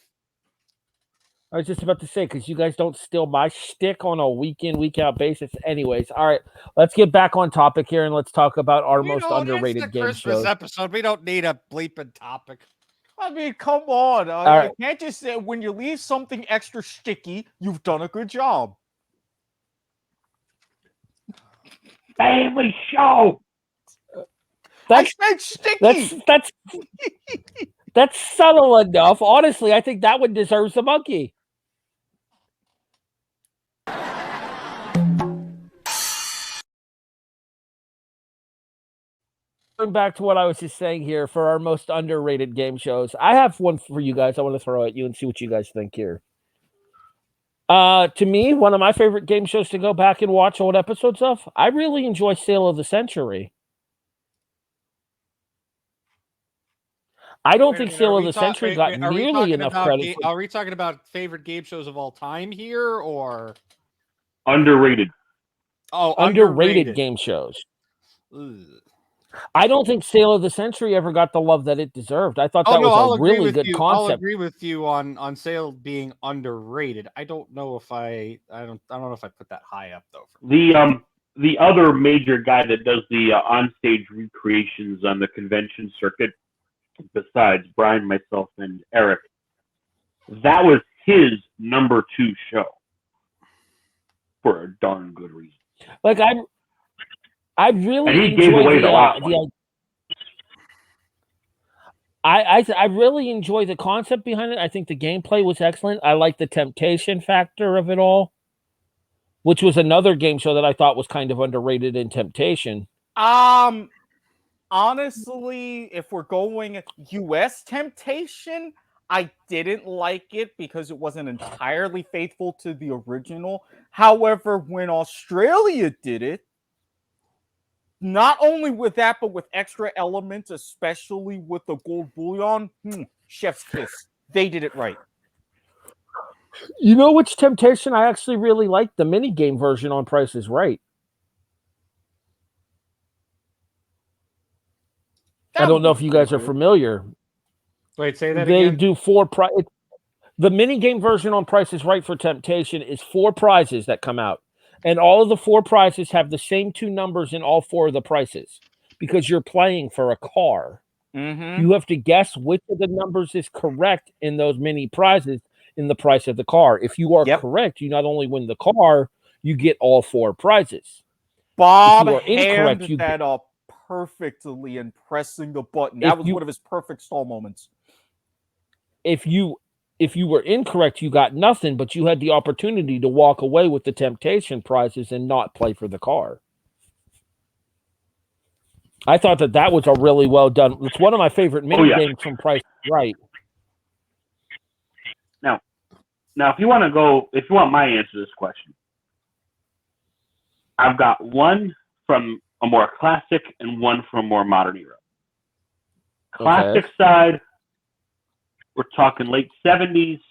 I was just about to say, because you guys don't steal my shtick on a week in, week out basis. Anyways, all right, let's get back on topic here and let's talk about our most underrated game shows. Episode. We don't need a bleeping topic. I mean, come on. You can't just say when you leave something extra sticky, you've done a good job. Family show. I said sticky. That's subtle enough. Honestly, I think that one deserves a monkey. Going back to what I was just saying here for our most underrated game shows, I have one for you guys. I want to throw at you and see what you guys think here. To me, one of my favorite game shows to go back and watch old episodes of, I really enjoy Sale of the Century. I don't think Sale of the Century got nearly enough credit. Are we talking about favorite game shows of all time here, or underrated? Oh, underrated game shows. Ugh. I don't think Sale of the Century ever got the love that it deserved. I thought that was a really good concept. I'll agree with you on Sale being underrated. I don't know if I don't know if I put that high up though. The other major guy that does the onstage recreations on the convention circuit, besides Brian, myself, and Eric, that was his number 2 show for a darn good reason. Like I really and he gave away the last one. I really enjoy the concept behind it. I think the gameplay was excellent. I like the temptation factor of it all, which was another game show that I thought was kind of underrated in Temptation. Honestly, if we're going US Temptation, I didn't like it because it wasn't entirely faithful to the original. However, when Australia did it, not only with that, but with extra elements, especially with the gold bullion, chef's kiss. They did it right. You know which Temptation I actually really liked? The minigame version on Price is Right. I don't know if you guys are familiar. Wait, say that They again. do the minigame version on Price is Right for Temptation is 4 prizes that come out. And all of the 4 prizes have the same 2 numbers in all 4 of the prices because you're playing for a car. Mm-hmm. You have to guess which of the numbers is correct in those mini prizes in the price of the car. If you are correct, you not only win the car, you get all 4 prizes. Bob hammed that up perfectly and pressing the button. That was one of his perfect stall moments. If you were incorrect, you got nothing, but you had the opportunity to walk away with the temptation prizes and not play for the car. I thought that was a really well done. It's one of my favorite mini games from Price is Right. Now, if you want my answer to this question, I've got one from a more classic and one from a more modern era. Classic side, we're talking late 70s,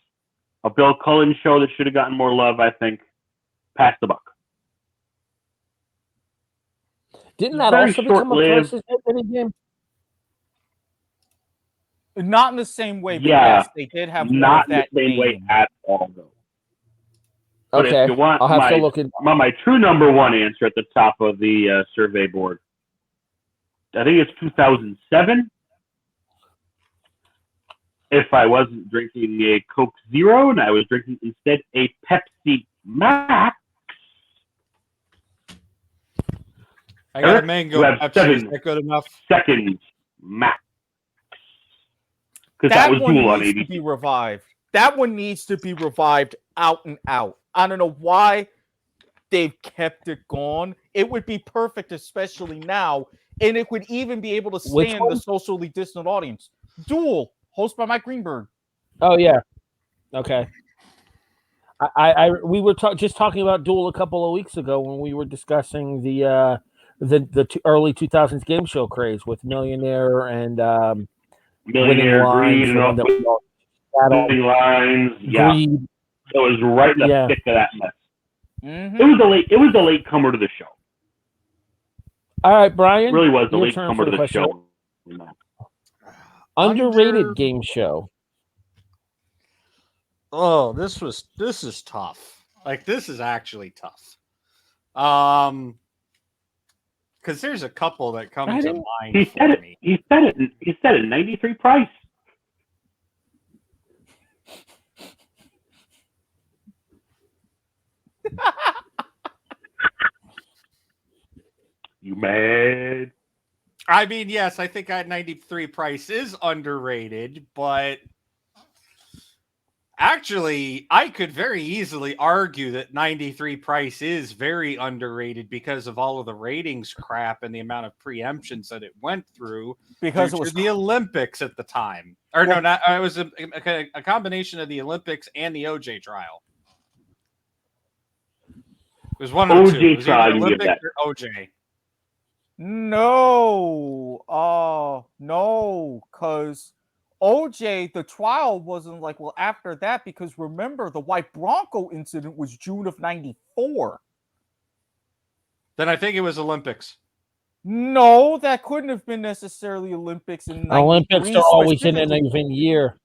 a Bill Cullen show that should have gotten more love, I think. Pass the buck. Didn't that also become a Price is Right game? Not in the same way, but yeah, yes, they did have not of that in the same name. way at all, though. But Okay, if you want I'll have to look at my true number one answer at the top of the survey board, I think it's 2007. If I wasn't drinking a Coke Zero and I was drinking instead a Pepsi Max. I got a mango Pepsi. Is that good enough? Seconds max. Because that was Dual on ABC. To be revived. That one needs to be revived out and out. I don't know why they've kept it gone. It would be perfect, especially now, and it would even be able to stand the socially distant audience. Dual, hosted by Mike Greenberg. Oh yeah, okay. We were just talking about Dual a couple of weeks ago when we were discussing the early 2000s game show craze with Millionaire and Millionaire Greed and all the lines. Yeah, it was right in the thick of that mess. Mm-hmm. It was a late comer to the show. All right, Brian. It really was a late comer to the show. Underrated game show. Oh, this is tough. Like, this is actually tough. Because there's a couple that come to mind. He said it 93 price. You mad? I mean, yes, I think at 93 price is underrated, but actually, I could very easily argue that 93 price is very underrated because of all of the ratings crap and the amount of preemptions that it went through. Because it was the Olympics at the time. Or no, not it was a combination of the Olympics and the OJ trial. It was one of the two. It was either Olympics or OJ. No, because OJ, the trial wasn't like, well, after that, because remember, the White Bronco incident was June of 94. Then I think it was Olympics. No, that couldn't have been necessarily Olympics in 93. Olympics are always in an even year.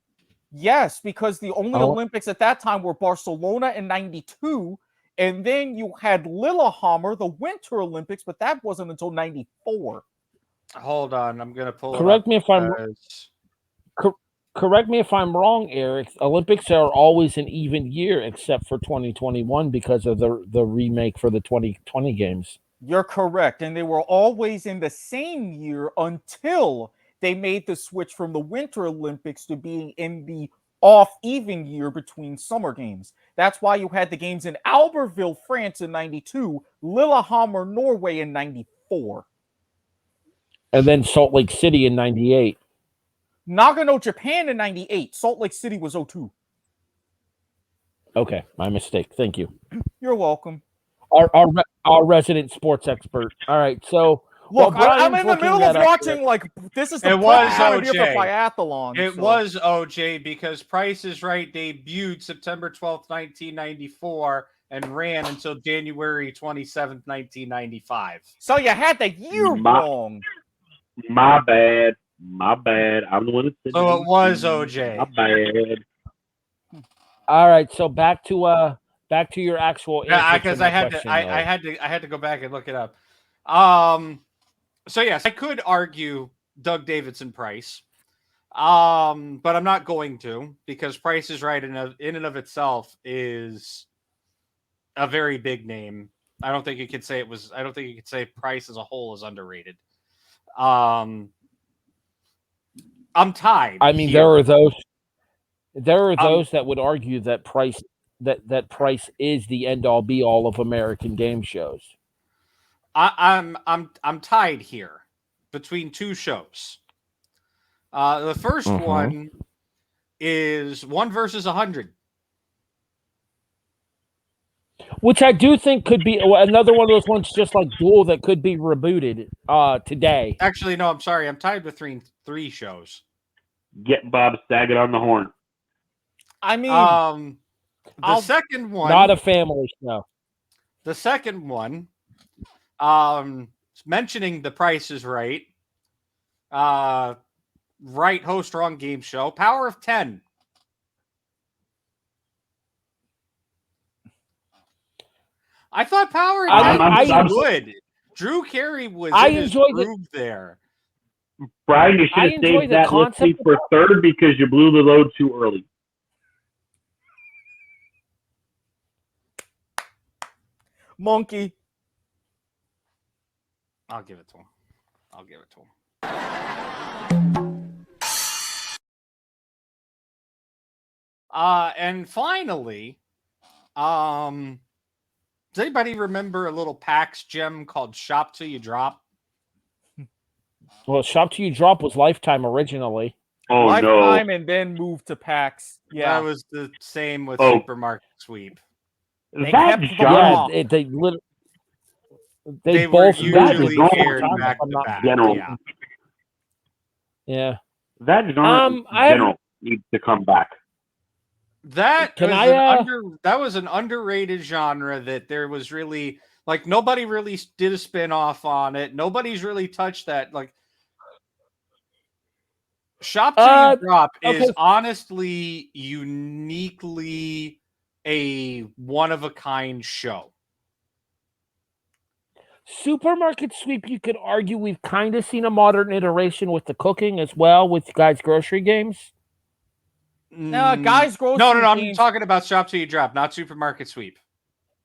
Yes, because the only Olympics at that time were Barcelona in 92. And then you had LiLaGS, the Winter Olympics, but that wasn't until 94. Hold on, I'm going to pull Correct me if I'm wrong, Eric. Olympics are always an even year except for 2021 because of the remake for the 2020 games. You're correct. And they were always in the same year until they made the switch from the Winter Olympics to being in the off-even year between summer games. That's why you had the games in Albertville, France in 92, Lillehammer, Norway in 94. And then Salt Lake City in 98. Nagano, Japan in 98. Salt Lake City was 02. Okay, my mistake. Thank you. You're welcome. Our resident sports expert. All right, so look, I'm Brian's in the middle of watching this is the was time of OJ. the biathlon. It was OJ because Price is Right debuted September 12th, 1994 and ran until January 27th, 1995. So you had the year wrong. My bad. I'm the one that said So it was OJ. My bad. All right, so back to your actual answer. Because I had to go back and look it up. So yes, I could argue Doug Davidson Price. But I'm not going to, because Price is Right in and of itself is a very big name. I don't think you could say Price as a whole is underrated. I'm tied. I mean, here. there are those that would argue that Price is the end all be all of American game shows. I'm tied here between two shows. The first one is 1 versus 100. Which I do think could be another one of those ones, just like Duel, that could be rebooted today. Actually, no, I'm sorry. I'm tied with three shows. Get Bob Saget on the horn. I mean, the second one, not a family show. The second one, mentioning The Price is Right, right host, wrong game show, Power of 10. I thought Power of 10 was good. Drew Carey was in his groove there. Brian, you should have saved that listing for third because you blew the load too early. Monkey. I'll give it to him. And finally, does anybody remember a little PAX gem called Shop Till You Drop? Well, Shop Till You Drop was Lifetime originally. Oh, Lifetime and then moved to PAX. Yeah. That was the same with Supermarket Sweep. They that genre. Yeah, they were both usually aired back to back. Yeah. That genre general needs to come back. That was an underrated genre that there was really nobody really did a spin-off on it. Nobody's really touched that. Shop Till You Drop is honestly uniquely a one-of-a-kind show. Supermarket Sweep, you could argue we've kind of seen a modern iteration with the cooking as well, with Guys Grocery Games. No, Guys Grocery No, Games. I'm talking about Shop Till You Drop, not Supermarket Sweep.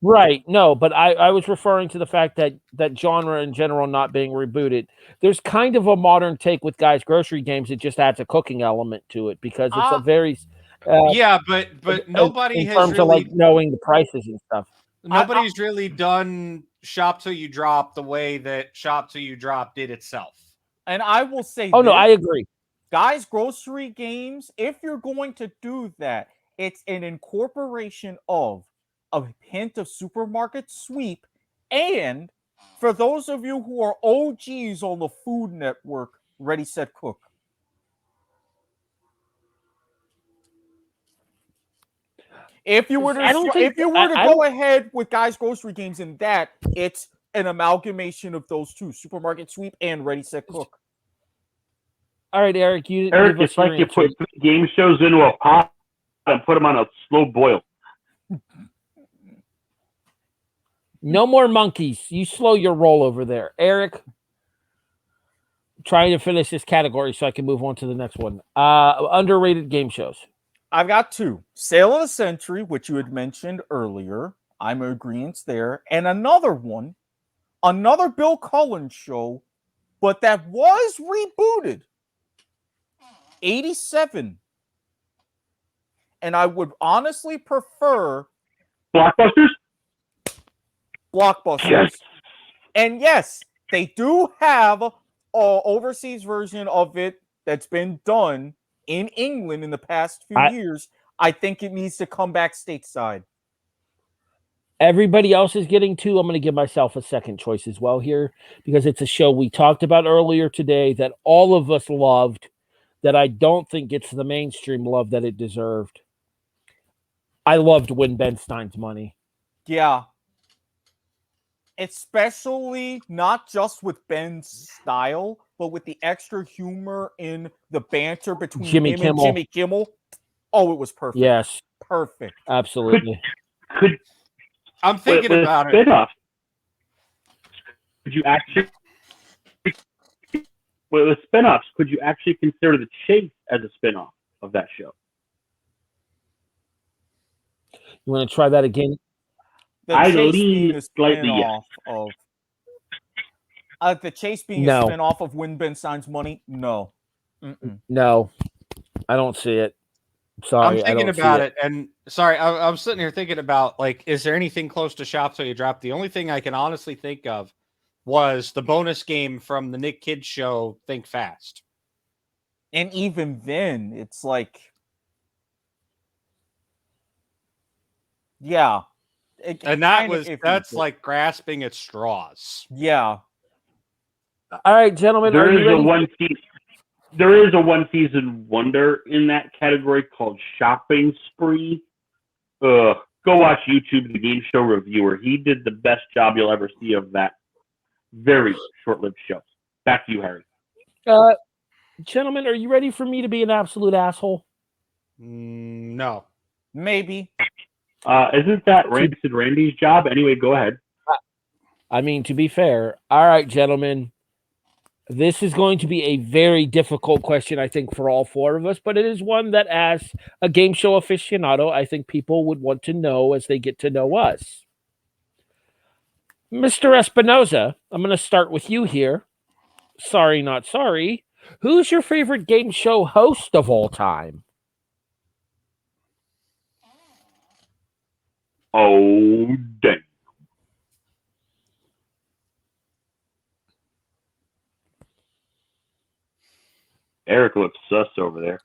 Right, no, but I was referring to the fact that genre in general not being rebooted. There's kind of a modern take with Guys Grocery Games. It just adds a cooking element to it because it's a very but nobody in has terms really of knowing the prices and stuff. Nobody's really done Shop Till You Drop the way that Shop Till You Drop did itself. And I will say, no, I agree. Guys Grocery Games, if you're going to do that, it's an incorporation of a hint of Supermarket Sweep, and for those of you who are OGs on the Food Network, Ready, Set, Cook. If you were to go ahead with Guys Grocery Games in that, it's an amalgamation of those two, Supermarket Sweep and Ready, Set, Cook. All right, Eric, it's like you put 3 game shows into a pot and put them on a slow boil. No more monkeys. You slow your roll over there. Eric, trying to finish this category so I can move on to the next one. Underrated game shows. I've got 2. Sale of the Century, which you had mentioned earlier. I'm in agreement there. And another one, another Bill Cullen show, but that was rebooted. 87. And I would honestly prefer Blockbusters? Blockbusters. Yes. And yes, they do have an overseas version of it that's been done in England in the past few years. I think it needs to come back stateside. Everybody else is getting two. I'm going to give myself a second choice as well here because it's a show we talked about earlier today that all of us loved that I don't think gets the mainstream love that it deserved. I loved When Ben Stein's Money. Yeah. Especially not just with Ben's style, but with the extra humor in the banter between Jimmy him Kimmel. and Jimmy Kimmel. Oh, it was perfect. Yes. Perfect. Absolutely. I'm thinking with about it. spin-off, could you actually with spin-offs, could you actually consider The Chase as a spin-off of that show? You want to try that again? The I Chase lean being a slightly spin-off of the Chase being No. a spin-off of When Ben Signs Money? No. Mm-mm. No. I don't see it. Sorry, I'm thinking I don't about see it, and sorry, I'm sitting here thinking about, like, is there anything close to Shop Till You Drop? The only thing I can honestly think of was the bonus game from the Nick Kidd show, Think Fast. And even then, it's like, yeah. And that's like grasping at straws. Yeah. All right, gentlemen. There are you is ready? There is a one-season wonder in that category called Shopping Spree. Go watch YouTube, The Game Show Reviewer. He did the best job you'll ever see of that very short-lived show. Back to you, Harry. Gentlemen, are you ready for me to be an absolute asshole? No. Maybe. Isn't that Rancid Randy's job? Anyway, go ahead. I mean, to be fair. All right, gentlemen. This is going to be a very difficult question, I think, for all four of us, but it is one that, as a game show aficionado, I think people would want to know as they get to know us. Mr. Espinoza, I'm going to start with you here. Sorry, not sorry. Who's your favorite game show host of all time? Oh, dang. Eric looks sus over there.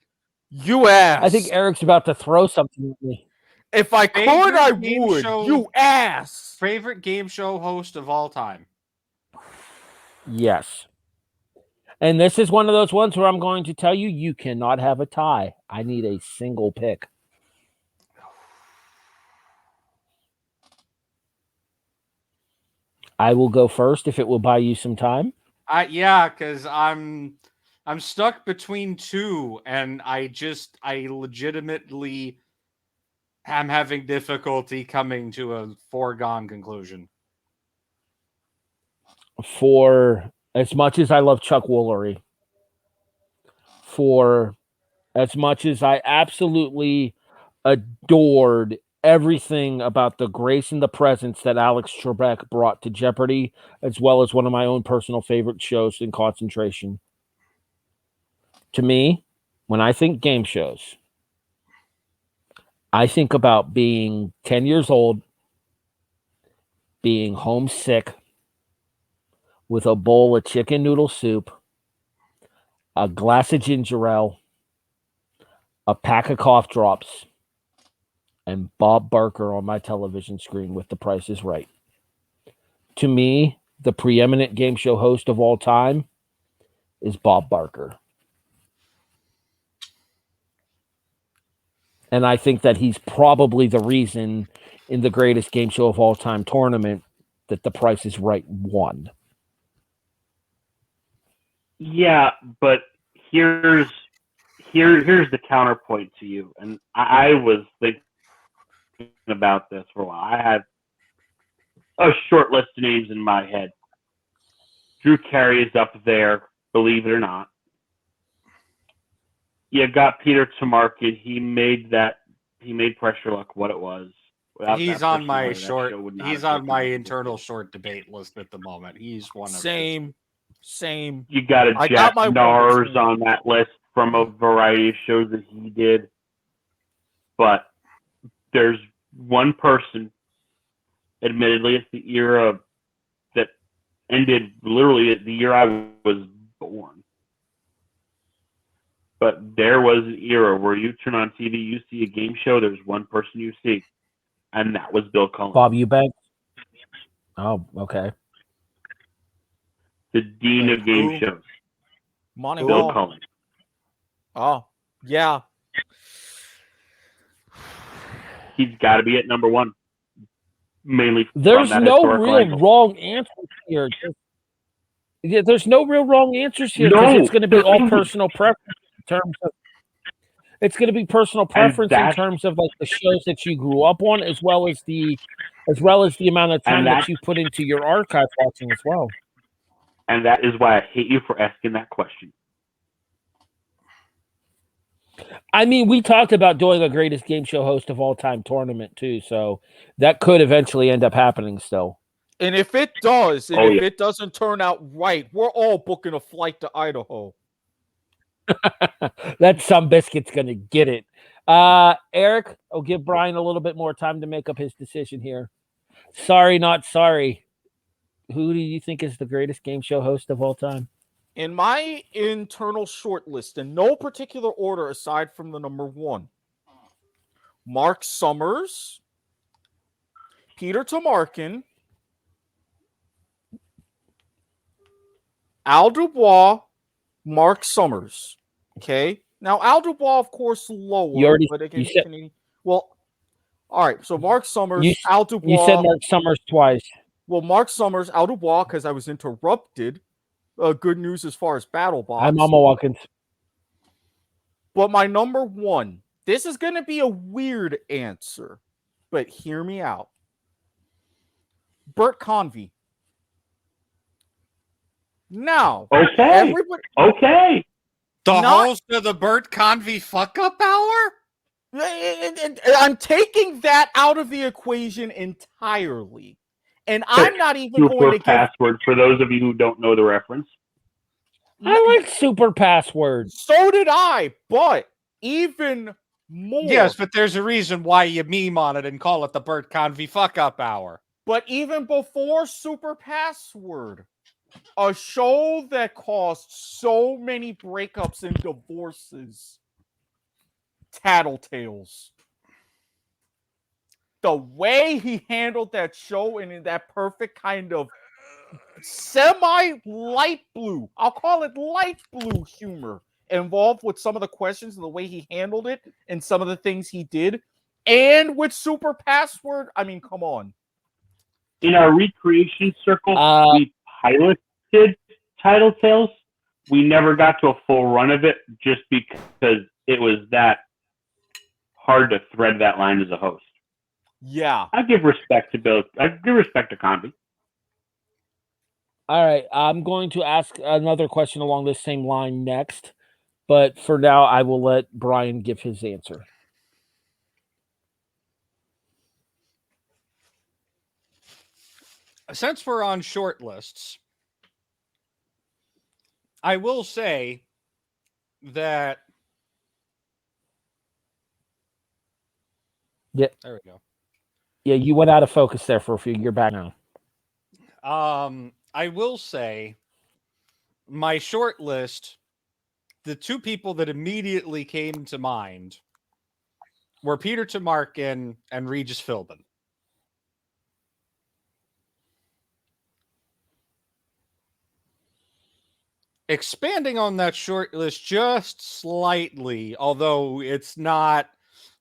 You ass. I think Eric's about to throw something at me. If I could, Favorite I game would. show- You ass. Favorite game show host of all time? Yes. And this is one of those ones where I'm going to tell you, you cannot have a tie. I need a single pick. I will go first if it will buy you some time. Yeah, because I'm stuck between two, and I legitimately am having difficulty coming to a foregone conclusion. For as much as I love Chuck Woolery, for as much as I absolutely adored everything about the grace and the presence that Alex Trebek brought to Jeopardy, as well as one of my own personal favorite shows in Concentration. To me, when I think game shows, I think about being 10 years old, being homesick, with a bowl of chicken noodle soup, a glass of ginger ale, a pack of cough drops, and Bob Barker on my television screen with The Price is Right. To me, the preeminent game show host of all time is Bob Barker. And I think that he's probably the reason in the greatest game show of all time tournament that The Price is Right won. Yeah, but here's the counterpoint to you. And I was thinking about this for a while. I had a short list of names in my head. Drew Carey is up there, believe it or not. You got Peter Tomarkin. He made Pressure Luck what it was. He's on my internal short debate list at the moment. He's one of Same. You got a Jack Nars on that list. from a variety of shows that he did. But there's one person, admittedly, it's the era that ended literally the year I was born. But there was an era where you turn on TV, you see a game show, there's one person you see, and that was Bill Cullen. Bob Eubank? Oh, okay. The dean of game shows. Monty Bill Hall. Cullen. Oh, yeah. He's got to be at number one. Mainly There's from that no historical real angle. wrong answers here. Yeah, there's no real wrong answers here because No, it's going to be there all isn't. personal preference in terms of. It's going to be personal preference in terms of like the shows that you grew up on, as well as the amount of time that you put into your archive watching as well. And that is why I hate you for asking that question. I mean, we talked about doing a greatest game show host of all time tournament too, so that could eventually end up happening still. And if it does, and if it doesn't turn out right, we're all booking a flight to Idaho. That some biscuit's gonna get it. Eric, I'll give Brian a little bit more time to make up his decision here. Sorry, not sorry. Who do you think is the greatest game show host of all time? In my internal short list, in no particular order aside from the number one, Mark Summers, Peter Tomarken, Al Dubois, Mark Summers. Okay. Now, Al Dubois, of course, lower. You already but again, you said, well, all right. So Mark Summers, Al Dubois. You said Mark Summers twice. Well, Mark Summers, Al Dubois, because I was interrupted. Good news as far as Battle Box. I'm Mama Watkins. But my number one, this is going to be a weird answer, but hear me out. Bert Convey. Now, okay. The host of the Bert Convey Fuck Up Hour? I'm taking that out of the equation entirely. And I'm not even going to give password for those of you who don't know the reference. I like super passwords. So did I, but even more. Yes, but there's a reason why you meme on it and call it the Bert Convey Fuck Up Hour. But even before Super Password, a show that caused so many breakups and divorces, Tattletales. The way he handled that show and in that perfect kind of semi-light blue, I'll call it light blue humor involved with some of the questions and the way he handled it and some of the things he did. And with Super Password, I mean, come on. In our recreation circle, we piloted Tattletales. We never got to a full run of it just because it was that hard to thread that line as a host. Yeah. I give respect to Bill. I give respect to Convey. All right. I'm going to ask another question along this same line next. But for now, I will let Brian give his answer. Since we're on short lists, I will say that. Yeah. There we go. Yeah, you went out of focus there for a few. You're back now. I will say my short list, the two people that immediately came to mind were Peter Tomarken and Regis Philbin. Expanding on that short list just slightly, although it's not,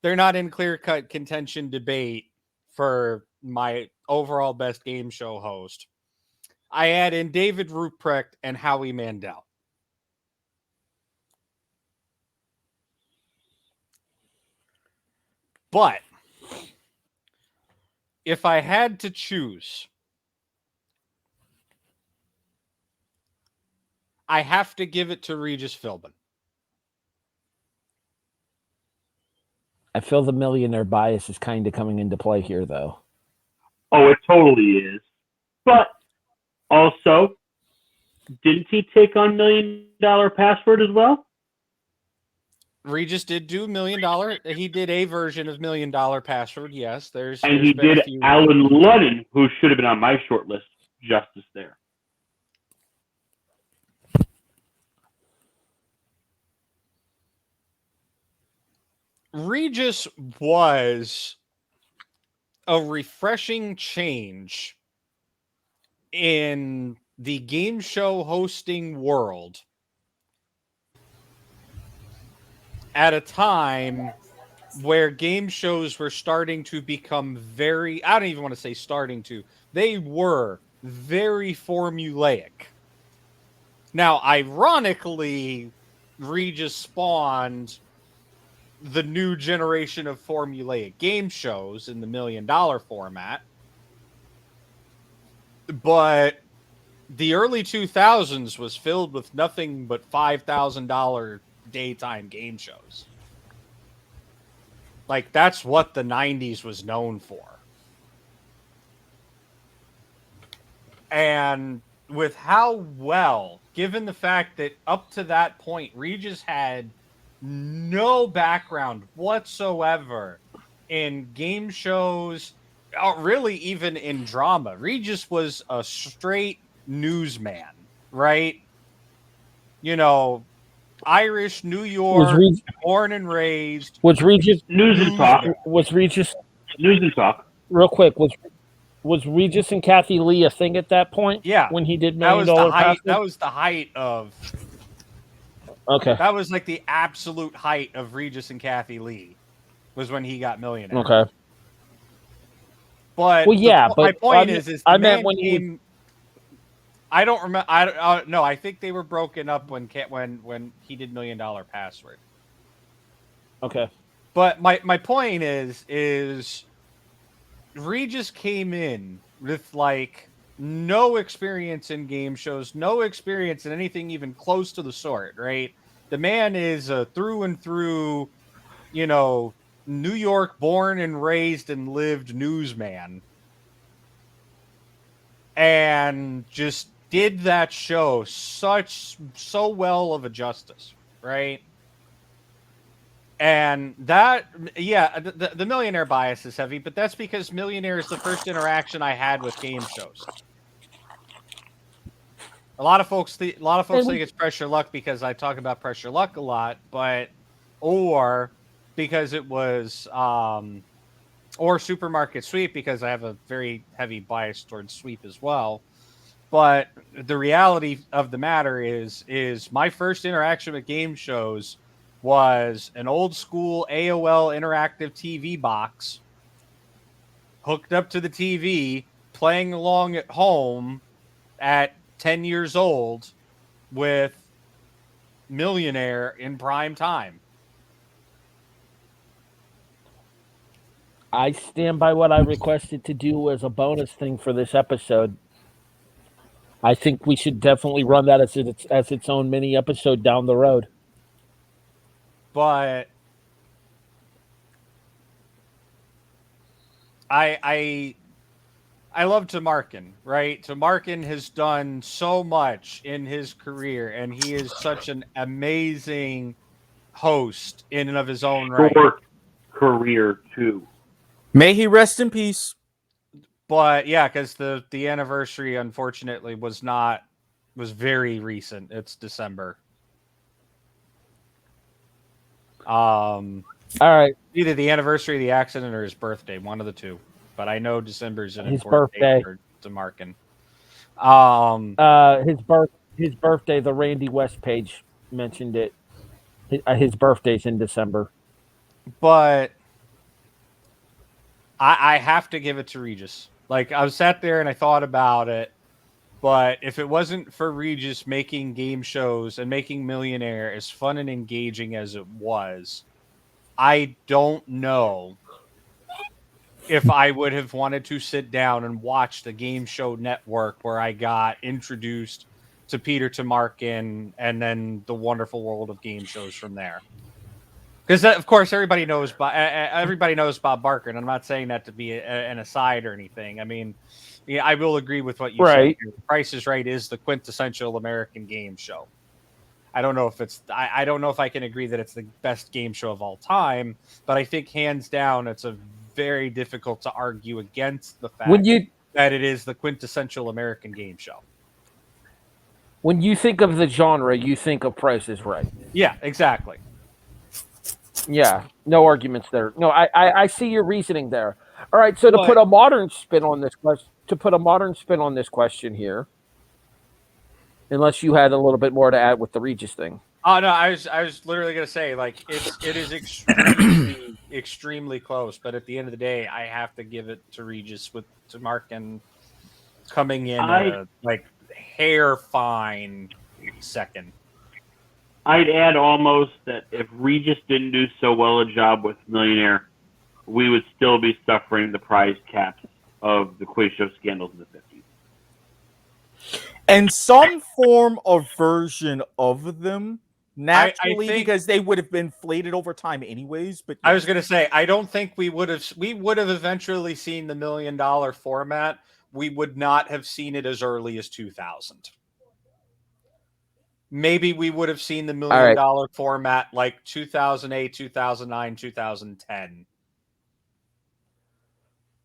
they're not in clear-cut contention debate for my overall best game show host. I add in David Ruprecht and Howie Mandel. But if I had to choose, I have to give it to Regis Philbin. I feel the millionaire bias is kind of coming into play here, though. Oh, it totally is. But also, didn't he take on $1 Million Password as well? Regis did do $1 million. He did a version of $1 Million Password. Yes, And he been a did few. Alan Ludden, who should have been on my short list, justice there. Regis was a refreshing change in the game show hosting world at a time where game shows were starting to become very, I don't even want to say starting to, they were very formulaic. Now, ironically, Regis spawned the new generation of formulaic game shows in the $1 million format. But the early 2000s was filled with nothing but $5,000 daytime game shows. Like, that's what the 90s was known for. And with how well, given the fact that up to that point, Regis had no background whatsoever in game shows, really even in drama. Regis was a straight newsman, right? You know, Irish, New York, born and raised. Was Regis News and talk. Was Regis News and talk. real quick? Was Regis and Kathy Lee a thing at that point? Yeah, when he did $1 that was million the height. Password? That was the height of. Okay. That was like the absolute height of Regis and Kathy Lee, was when he got Millionaire. Okay. But well, yeah, my point is I meant when he came. I don't remember. I no. I think they were broken up when he did $1 Million Password. Okay. But my point is Regis came in with like no experience in game shows, no experience in anything even close to the sort, right? The man is a through and through, New York born and raised and lived newsman. And just did that show so well of a justice, right? And that, yeah, the Millionaire bias is heavy, but that's because Millionaire is the first interaction I had with game shows. A lot of folks think it's Pressure Luck because I talk about Pressure Luck a lot, or because it was, or Supermarket Sweep because I have a very heavy bias towards Sweep as well. But the reality of the matter is my first interaction with game shows was an old school AOL interactive TV box hooked up to the TV, playing along at home at 10 years old with Millionaire in prime time. I stand by what I requested to do as a bonus thing for this episode. I think we should definitely run that as its own mini episode down the road. But I love Tamarkin, right? Tamarkin has done so much in his career, and he is such an amazing host in and of his own right. Short career too. May he rest in peace. But yeah, because the anniversary unfortunately was very recent. It's December. All right. Either the anniversary of the accident or his birthday, one of the two. But I know December's an his important birthday date for Tamarkin. His birthday. The Randy West page mentioned it. His birthday's in December. But I have to give it to Regis. Like, I was sat there and I thought about it. But if it wasn't for Regis making game shows and making Millionaire as fun and engaging as it was, I don't know if I would have wanted to sit down and watch the Game Show Network where I got introduced to Peter Tamarkin and then the wonderful world of game shows from there. Because, of course, everybody knows Bob Barker, and I'm not saying that to be an aside or anything. I mean, yeah, I will agree with what you said. Price is Right is the quintessential American game show. I don't know if it's. I don't know if I can agree that it's the best game show of all time, but I think hands down, it's a very difficult to argue against the fact that it is the quintessential American game show. When you think of the genre, you think of Price is Right. Yeah, exactly. Yeah, no arguments there. No, I see your reasoning there. All right, so to put a modern spin on this question here, unless you had a little bit more to add with the Regis thing. Oh no, I was literally gonna say like it is extremely close, but at the end of the day, I have to give it to Regis to Markin coming in like hair fine second. I'd add almost that if Regis didn't do so well a job with Millionaire, we would still be suffering the prize caps of the quiz show scandals in the 50s. And some form of version of them, naturally, I think, because they would have been inflated over time anyways. But I was going to say, I don't think we would have eventually seen the $1 million format. We would not have seen it as early as 2000. Maybe we would have seen the $1 million format like 2008, 2009, 2010.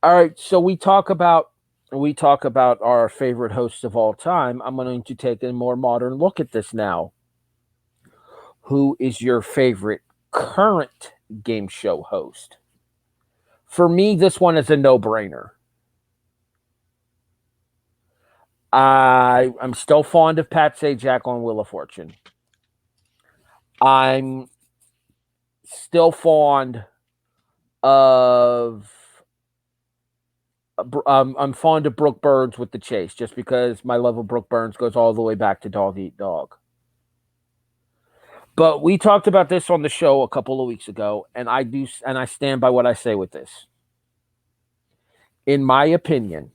All right, so we talk about our favorite hosts of all time. I'm going to take a more modern look at this now. Who is your favorite current game show host? For me, this one is a no-brainer. I'm still fond of Pat Sajak on Wheel of Fortune. I'm still fond of I'm fond of Brooke Burns with The Chase, just because my love of Brooke Burns goes all the way back to Dog Eat Dog. But we talked about this on the show a couple of weeks ago, and I stand by what I say with this. In my opinion,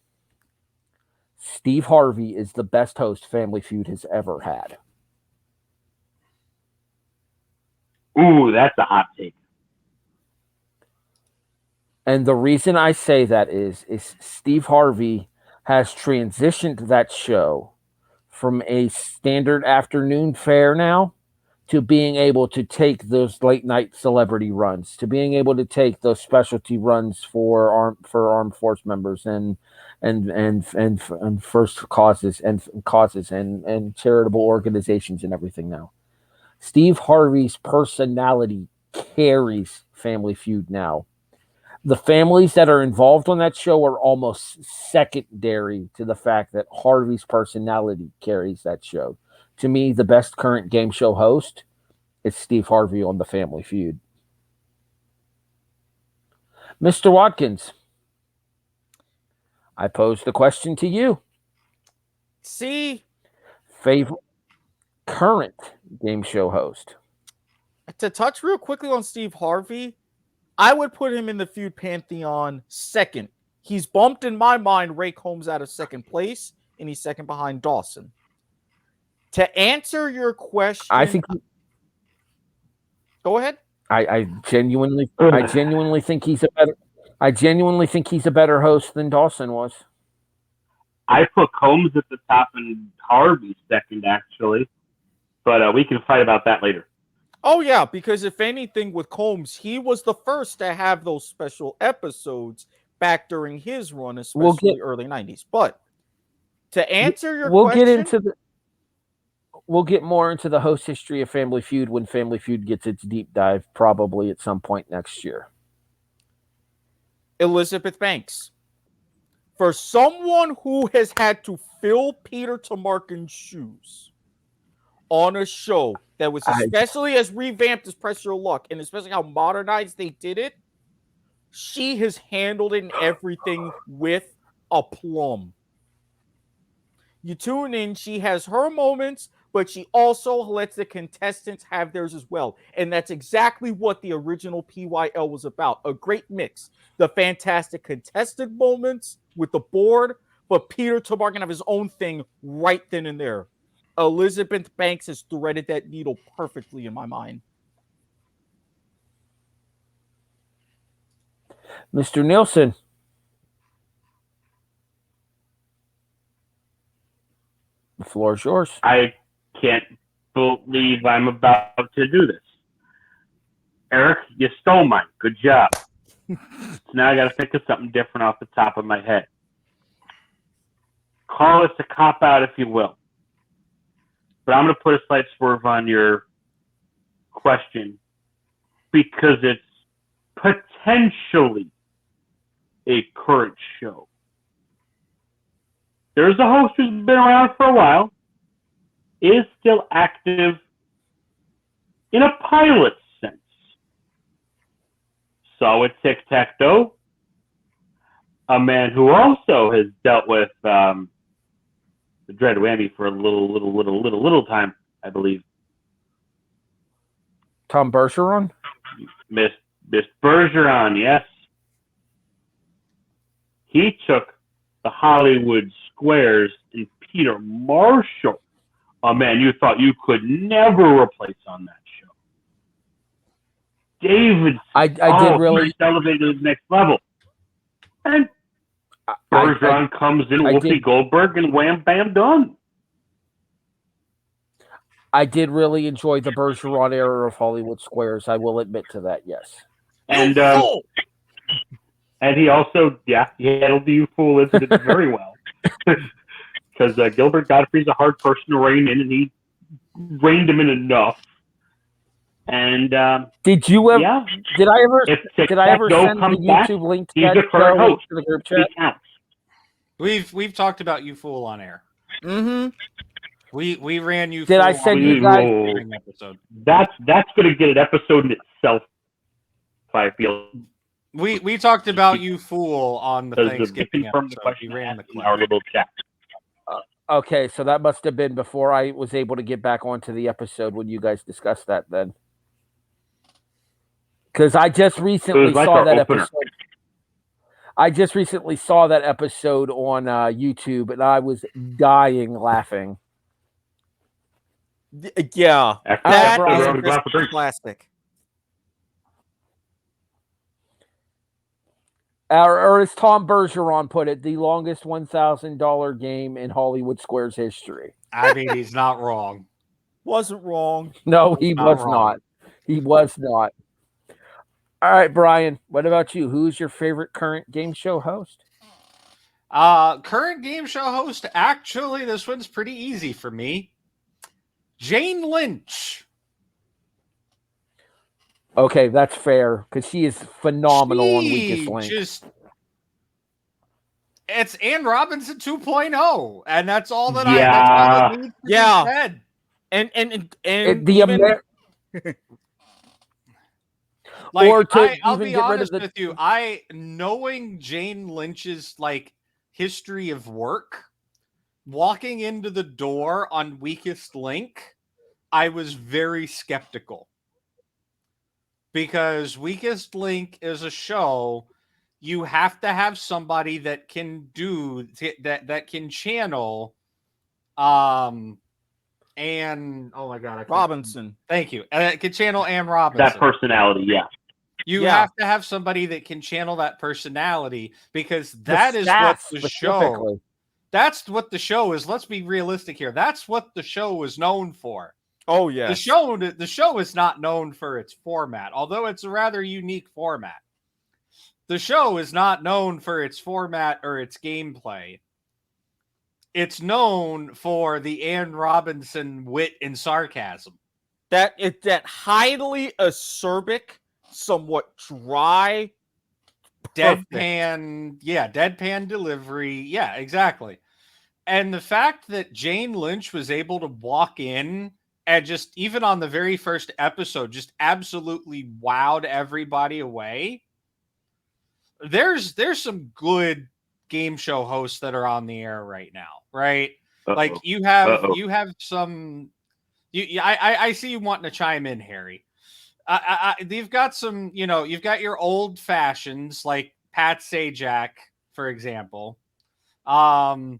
Steve Harvey is the best host Family Feud has ever had. Ooh, that's a hot take. And the reason I say that is Steve Harvey has transitioned that show from a standard afternoon fare now to being able to take those late night celebrity runs, to being able to take those specialty runs for armed force members and first causes and charitable organizations and everything now. Steve Harvey's personality carries Family Feud now. The families that are involved on that show are almost secondary to the fact that Harvey's personality carries that show. To me, the best current game show host is Steve Harvey on the Family Feud. Mr. Watkins, I posed the question to you. See? Favorite current game show host. To touch real quickly on Steve Harvey, I would put him in the Feud Pantheon second. He's bumped in my mind Ray Combs out of second place, and he's second behind Dawson. To answer your question, I think. Go ahead. I genuinely think he's a better. I genuinely think he's a better host than Dawson was. I put Combs at the top and Harvey second, actually, but we can fight about that later. Oh, yeah, because if anything with Combs, he was the first to have those special episodes back during his run, especially early 90s. But to answer your question... We'll get more into the host history of Family Feud when Family Feud gets its deep dive, probably at some point next year. Elizabeth Banks. For someone who has had to fill Peter Tomarkin's shoes on a show that was especially as revamped as Press Your Luck, and especially how modernized they did it, she has handled it and everything with aplomb. You tune in, she has her moments, but she also lets the contestants have theirs as well. And that's exactly what the original PYL was about. A great mix. The fantastic contested moments with the board, but Peter Tomarkin have his own thing right then and there. Elizabeth Banks has threaded that needle perfectly in my mind. Mr. Nielsen. The floor is yours. I can't believe I'm about to do this. Eric, you stole mine. Good job. So now I got to think of something different off the top of my head. Call this a cop-out if you will. But I'm going to put a slight swerve on your question because it's potentially a current show. There's a host who's been around for a while, is still active in a pilot sense. Saw with Tic-Tac-Toe, a man who also has dealt with the Dread Whammy for a little time, I believe. Tom Bergeron? Miss Bergeron, yes. He took the Hollywood Squares and Peter Marshall, a man you thought you could never replace on that show. David, I did really he's elevated to the next level. And Bergeron comes in, Whoopi Goldberg, and wham, bam, done. I did really enjoy the Bergeron era of Hollywood Squares. I will admit to that, yes. And and he also, he handled the You Fool incident very well. Because Gilbert Gottfried's a hard person to rein in, and he reined him in enough. And did you ever? Yeah. Did I ever send the comes back, YouTube link to he's that a current show host. to the group chat? He counts. We've talked about You Fool on air. Mm-hmm. We ran You Did Fool I send on you guys? episode. That's going to get an episode in itself, I feel. We talked about You Fool on the Thanksgiving from episode. the question We ran the in clip. our little chat. Okay, so that must have been before I was able to get back onto the episode when you guys discussed that then. Because I just recently saw that episode. I just recently saw that episode on YouTube, and I was dying laughing. Yeah, that is plastic. Or as Tom Bergeron put it, the longest $1,000 game in Hollywood Squares history. I mean, he's not wrong. Wasn't wrong. No, he was not. He was not. All right, Brian, what about you? Who's your favorite current game show host? Current game show host, actually, this one's pretty easy for me. Jane Lynch. Okay, that's fair, because she is phenomenal on Weakest Link. It's Ann Robinson 2.0, and that's all that Yeah. I need to be said. And Like, or to I'll even be get rid of honest the with you, knowing Jane Lynch's history of work, walking into the door on Weakest Link, I was very skeptical. Because Weakest Link is a show you have to have somebody that can do that can channel and oh my god, Robinson. Thank you. And it can channel Ann Robinson. That personality, yeah. You have to have somebody that can channel that personality because that is what the show. That's what the show is. Let's be realistic here. That's what the show is known for. Oh yeah. The show is not known for its format, although it's a rather unique format. The show is not known for its format or its gameplay. It's known for the Ann Robinson wit and sarcasm. That highly acerbic, somewhat dry, deadpan delivery. Yeah, exactly. And the fact that Jane Lynch was able to walk in and just, even on the very first episode, just absolutely wowed everybody away. There's some good game show hosts that are on the air right now, right? Uh-oh. Like you have some. I see you wanting to chime in, Harry. You've got some, you've got your old fashions like Pat Sajak, for example. Harvey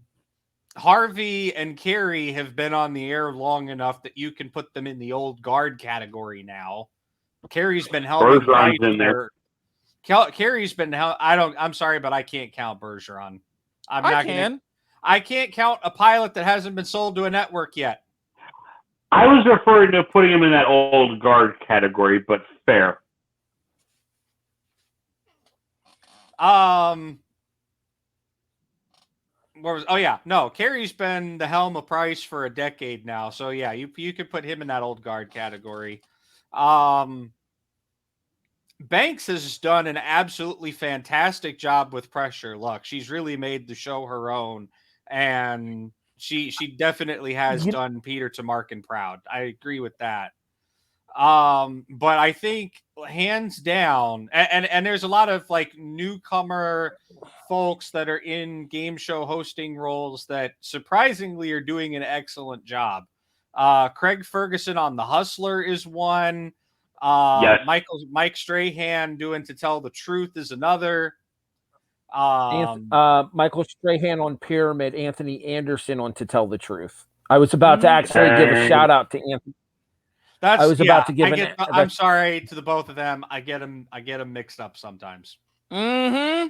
and Carrie have been on the air long enough that you can put them in the old guard category now. Carrie's been helping. Bergeron's in there. Carrie's been. I'm sorry, but I can't count Bergeron. I can't count a pilot that hasn't been sold to a network yet. I was referring to putting him in that old guard category, but fair. Kerry's been the helm of Price for a decade now, so yeah, you could put him in that old guard category. Banks has done an absolutely fantastic job with pressure luck. She's really made the show her own, and she definitely has done Peter Tomarken proud. I agree with that. But I think hands down, and there's a lot of like newcomer folks that are in game show hosting roles that surprisingly are doing an excellent job. Craig Ferguson on The Hustler is one. Yes. Mike Strahan doing To Tell the Truth is another. Michael Strahan on Pyramid, Anthony Anderson on To Tell the Truth. I was about to actually give a shout out to Anthony. I'm sorry to the both of them. I get them mixed up sometimes. Mm-hmm.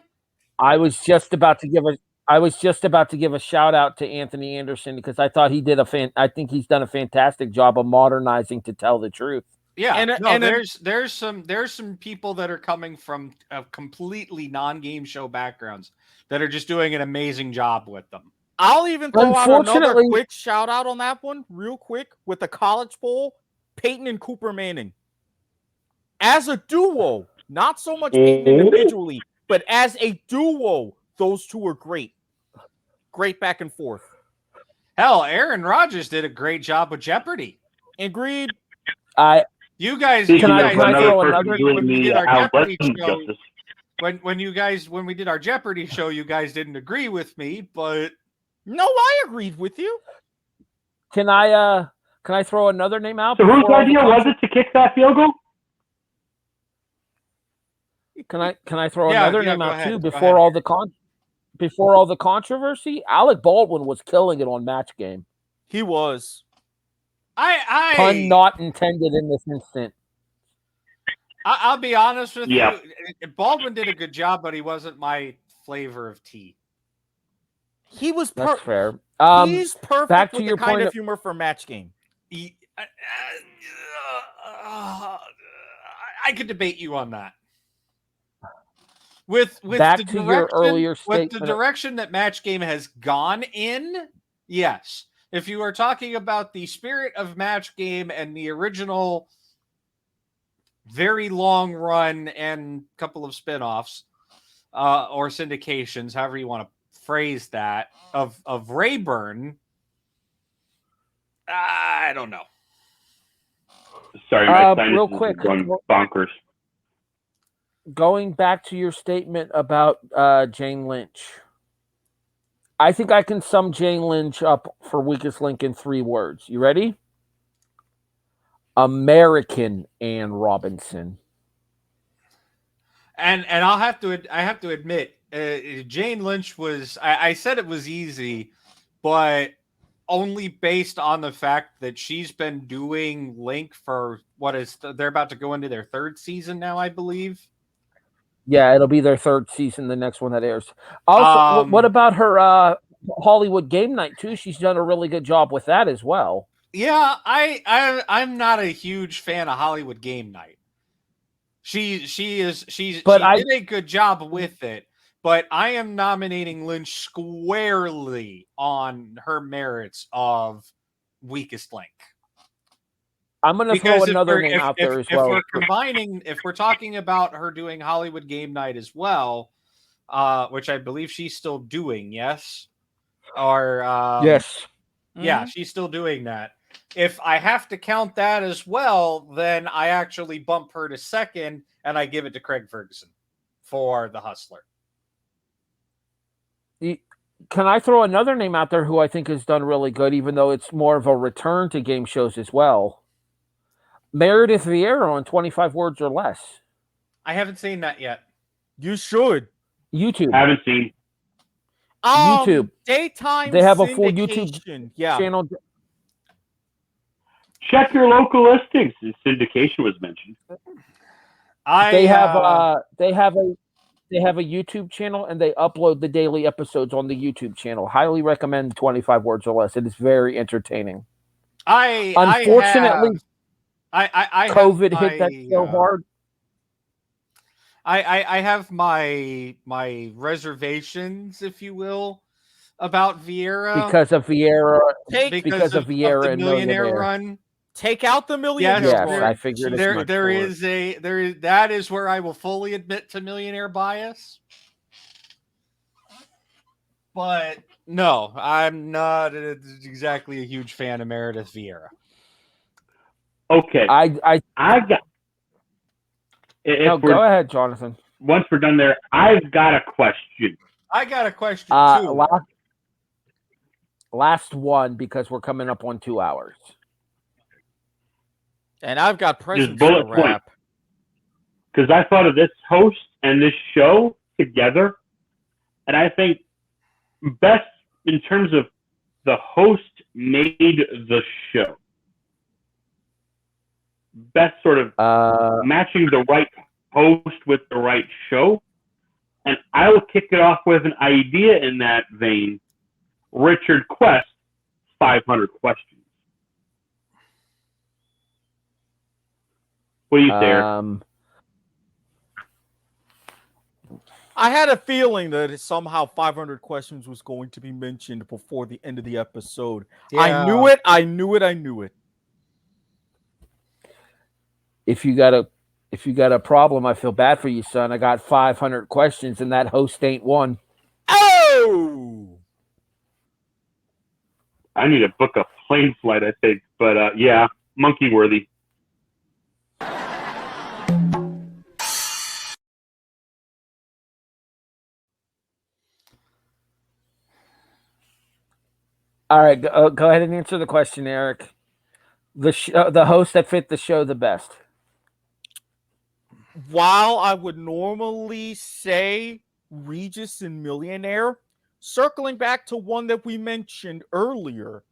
I was just about to give a shout out to Anthony Anderson because I thought I think he's done a fantastic job of modernizing To Tell the Truth. Yeah, there's some people that are coming from completely non-game show backgrounds that are just doing an amazing job with them. I'll even throw out another quick shout out on that one, real quick, with the College Bowl, Peyton and Cooper Manning. As a duo, not so much Peyton individually, but as a duo, those two are great. Great back and forth. Hell, Aaron Rodgers did a great job with Jeopardy. Agreed. You guys, when we did our Jeopardy show, when we did our Jeopardy show, you guys didn't agree with me, but no, I agreed with you. Can I throw another name out? So whose idea was it to kick that field goal? Can I throw another name out too before all the controversy? Alec Baldwin was killing it on Match Game. He was. Pun not intended in this instant. I'll be honest with you. Baldwin did a good job, but he wasn't my flavor of tea. He was That's fair. He's perfect back to with your the kind of humor for Match Game. I could debate you on that. With back the to your earlier statement. With the direction that Match Game has gone in, yes. If you are talking about the spirit of Match Game and the original very long run and couple of spinoffs or syndications, however you want to phrase that, of Rayburn, I don't know. Sorry, my sinus real quick, going bonkers. Going back to your statement about Jane Lynch. I think I can sum Jane Lynch up for Weakest Link in 3 words. You ready? American Ann Robinson. And I have to admit, Jane Lynch was. I said it was easy, but only based on the fact that she's been doing Link for they're about to go into their 3rd season now, I believe. Yeah, it'll be their 3rd season, the next one that airs. Also, what about her Hollywood Game Night too? She's done a really good job with that as well. Yeah, I'm not a huge fan of Hollywood Game Night. She did a good job with it, but I am nominating Lynch squarely on her merits of Weakest Link. I'm going to throw another name out there as well. If we're talking about her doing Hollywood Game Night as well, which I believe she's still doing, yes? Yes. Yeah, she's still doing that. If I have to count that as well, then I actually bump her to 2nd, and I give it to Craig Ferguson for The Hustler. Can I throw another name out there who I think has done really good, even though it's more of a return to game shows as well? Meredith Vieira on 25 Words or Less. I haven't seen that yet. You should. YouTube. Haven't seen. YouTube. Daytime. They have a full YouTube channel. Check your local listings. Syndication was mentioned. They have a YouTube channel and they upload the daily episodes on the YouTube channel. Highly recommend 25 Words or Less. It is very entertaining. Unfortunately, I COVID have hit that my, so hard. I have my reservations, if you will, about Vieira Because of Vieira, Take because of the Vieira and Millionaire Millionaire. Run. take out the millionaire Yes, Yes, run. I figured She's as there much. good for it. that is where I will fully admit to millionaire bias. But no, I'm not exactly a huge fan of Meredith Vieira. Okay, I got. no, If we're go ahead, Jonathan. once we're done there, I've got a question. I got a question too. Last one because we're coming up on 2 hours. And I've got presents Just bullet to wrap. Because I thought of this host and this show together, and I think best in terms of the host made the show. Best sort of matching the right host with the right show. And I will kick it off with an idea in that vein. Richard Quest, 500 questions. What do you say, Eric? I had a feeling that somehow 500 questions was going to be mentioned before the end of the episode. Yeah. I knew it. I knew it. I knew it. If you got a problem, I feel bad for you, son. I got 500 questions, and that host ain't one. Oh! I need to book a plane flight, I think. But yeah, monkey worthy. All right, go ahead and answer the question, Eric. The host that fit the show the best. While I would normally say Regis and Millionaire, circling back to one that we mentioned earlier,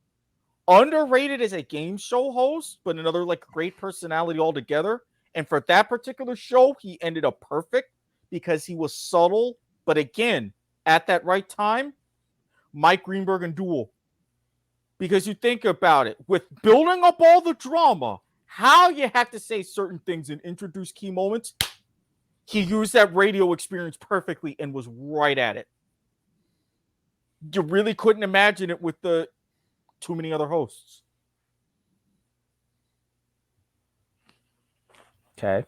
underrated as a game show host, but another like great personality altogether. And for that particular show, he ended up perfect because he was subtle, but again, at that right time, Mike Greenberg and Duel. Because you think about it, with building up all the drama, how you have to say certain things and introduce key moments, he used that radio experience perfectly and was right at it. You really couldn't imagine it with the too many other hosts. Okay.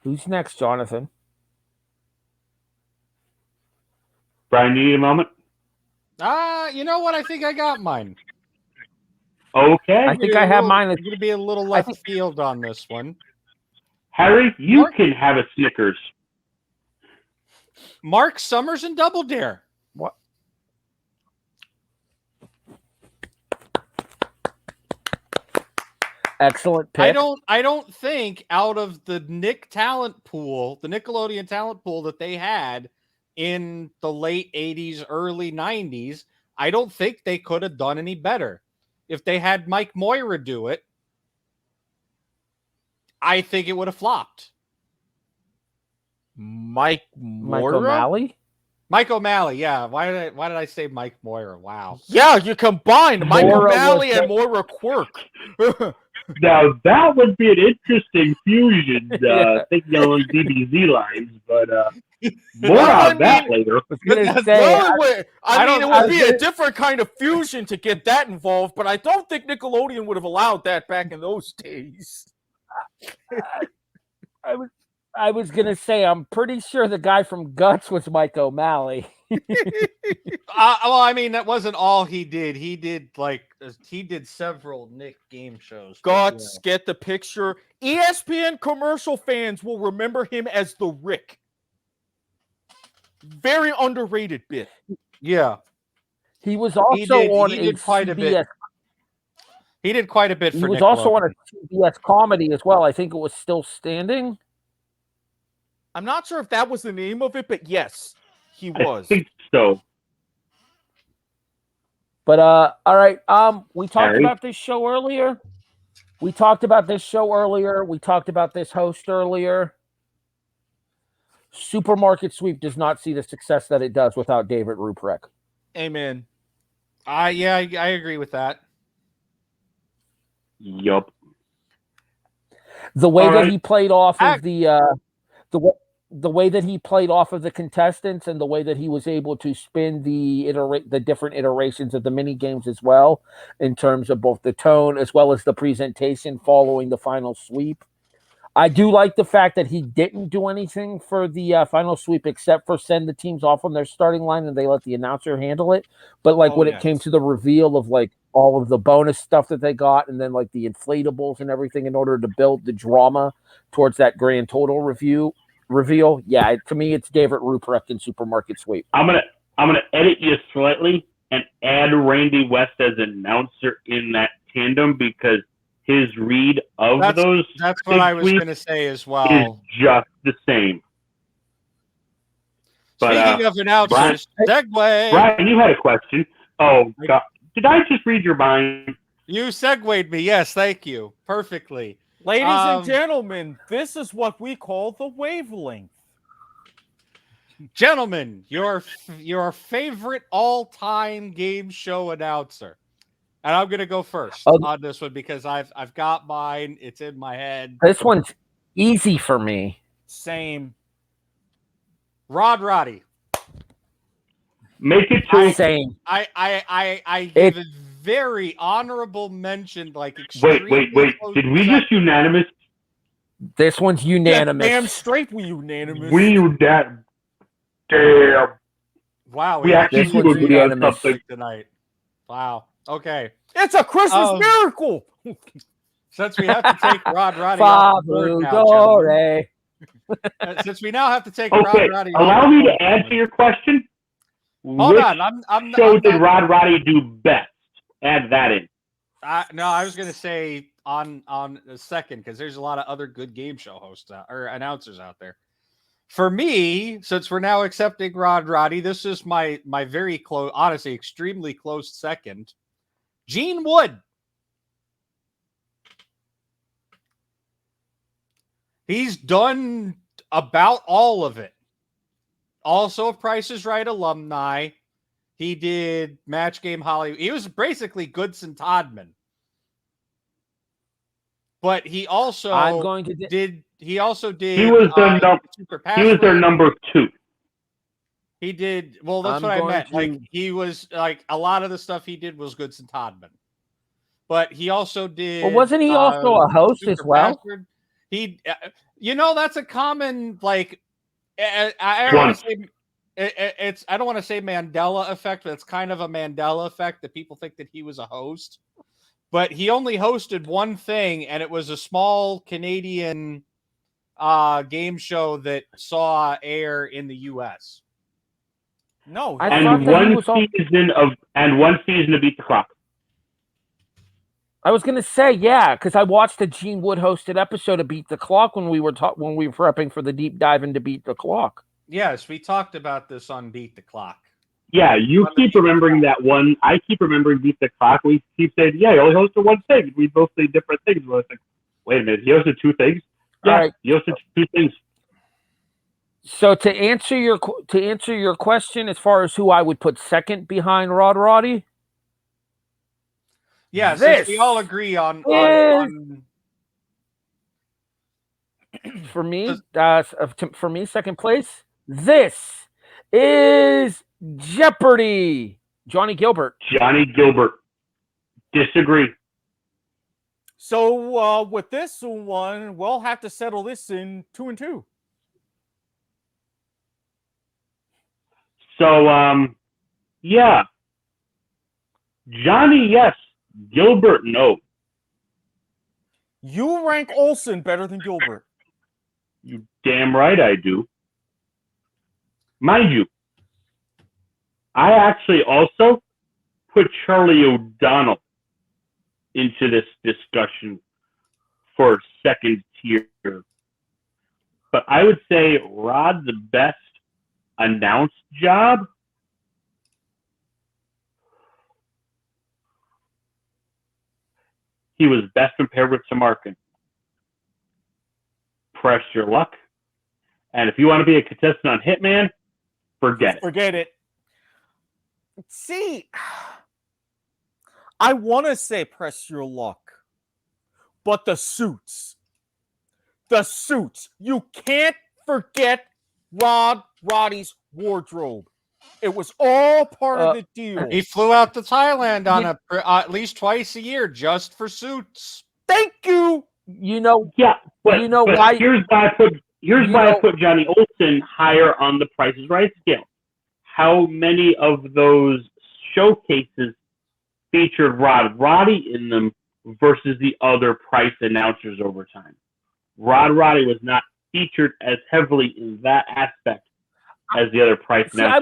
Who's next, Jonathan? Brian, you need a moment? You know what? I think I got mine. Okay. I think I have mine. I'm going to be a little left field on this one. Harry, you can have a Snickers. Mark Summers and Double Dare. What? Excellent pick. I don't think out of the Nickelodeon talent pool that they had in the late 80s, early 90s, I don't think they could have done any better. If they had Mike Moira do it, I think it would have flopped. Mike O'Malley? Mike O'Malley, yeah. Why did I say Mike Moira? Wow. Yeah, you combined Mike O'Malley and Moira Quirk. Now, that would be an interesting fusion, thinking along DBZ lines, but more on that later. It would be a different kind of fusion to get that involved, but I don't think Nickelodeon would have allowed that back in those days. I was going to say, I'm pretty sure the guy from Guts was Mike O'Malley. Well, I mean, that wasn't all he did. He did several Nick game shows. Guts, get the picture. ESPN commercial fans will remember him as the Rick. Very underrated bit. Yeah. He was also on he did quite a bit. He did quite a bit for He was Nickelodeon. also on a CBS comedy as well. I think it was Still Standing. I'm not sure if that was the name of it, but yes, he was. I think so. But all right. We talked about this show earlier. We talked about this host earlier. Supermarket Sweep does not see the success that it does without David Ruprecht. Amen. I agree with that. Yup. The way All that right. he played off of the way that he played off of the contestants and the way that he was able to spin the different iterations of the mini games as well, in terms of both the tone as well as the presentation following the final sweep. I do like the fact that he didn't do anything for the final sweep except for send the teams off on their starting line and they let the announcer handle it. But like when it came to the reveal of like all of the bonus stuff that they got and then like the inflatables and everything in order to build the drama towards that grand total reveal, yeah, to me it's David Ruprecht in Supermarket Sweep. I'm gonna edit you slightly and add Randy West as announcer in that tandem because his read of that's what I was going to say as well. Is just the same. Speaking of announcers, segue. Brian, you had a question. Oh, God. Did I just read your mind? You segued me. Yes, thank you. Perfectly. Ladies and gentlemen, this is what we call the wavelength. Gentlemen, your favorite all-time game show announcer. And I'm going to go first on this one because I've got mine. It's in my head. This one's easy for me. Same. Rod Roddy. Make it two. Same. I give a very honorable mention. Like wait. Did we just unanimous? This one's unanimous. Yeah, damn straight we unanimous. Damn. Wow. We actually one's unanimous tonight. Wow. Okay. It's a Christmas miracle. Since we have to take Rod Roddy off the board now, since we now have to take Rod Roddy allow me to add to your question. Hold on. I'm did Rod Roddy do best? Add that in. No, I was going to say on a second because there's a lot of other good game show hosts or announcers out there. For me, since we're now accepting Rod Roddy, this is my very close, honestly, extremely close second. Gene Wood. He's done about all of it. Also, Price is Right alumni. He did Match Game Hollywood. He was basically Goodson Todman. But he also did. He was their number two. He did. Well, that's what I meant. Like he was like a lot of the stuff he did was Goodson Todman. But he also did. Well, wasn't he also a host Super as well? Bastard. He, that's a common like. I don't want to say it's. I don't want to say Mandela effect, but it's kind of a Mandela effect that people think that he was a host. But he only hosted one thing, and it was a small Canadian game show that saw air in the U.S. No, and one season to Beat the Clock. I was gonna say because I watched the Gene Wood hosted episode of Beat the Clock when we were prepping for the deep dive into Beat the Clock. Yes, we talked about this on Beat the Clock. Yeah, you keep remembering that one. I keep remembering Beat the Clock. We keep saying, yeah, he only hosted one thing. We both say different things. We're like, wait a minute, he hosted two things? Yeah, right. He hosted two things. So to answer your question, as far as who I would put second behind Rod Roddy, yeah, since we all agree on for me, second place. This is Jeopardy. Johnny Gilbert. Disagree. So with this one, we'll have to settle this in 2-2. So, yeah. Johnny, yes. Gilbert, no. You rank Olsen better than Gilbert. You damn right I do. Mind you, I actually also put Charlie O'Donnell into this discussion for second tier. But I would say Rod's best announced job. He was best compared with Samarkand. Press your luck. And if you want to be a contestant on Hitman, forget it. See, I want to say press your luck. But the suits. The suits. You can't forget Roddy's wardrobe. It was all part of the deal. He flew out to Thailand on at least twice a year just for suits. Thank you. You know, but why? Here's why I put Johnny Olsen higher on the Price is Right scale. How many of those showcases featured Roddy in them versus the other Price announcers over time? Roddy was not featured as heavily in that aspect as the other Price announcers,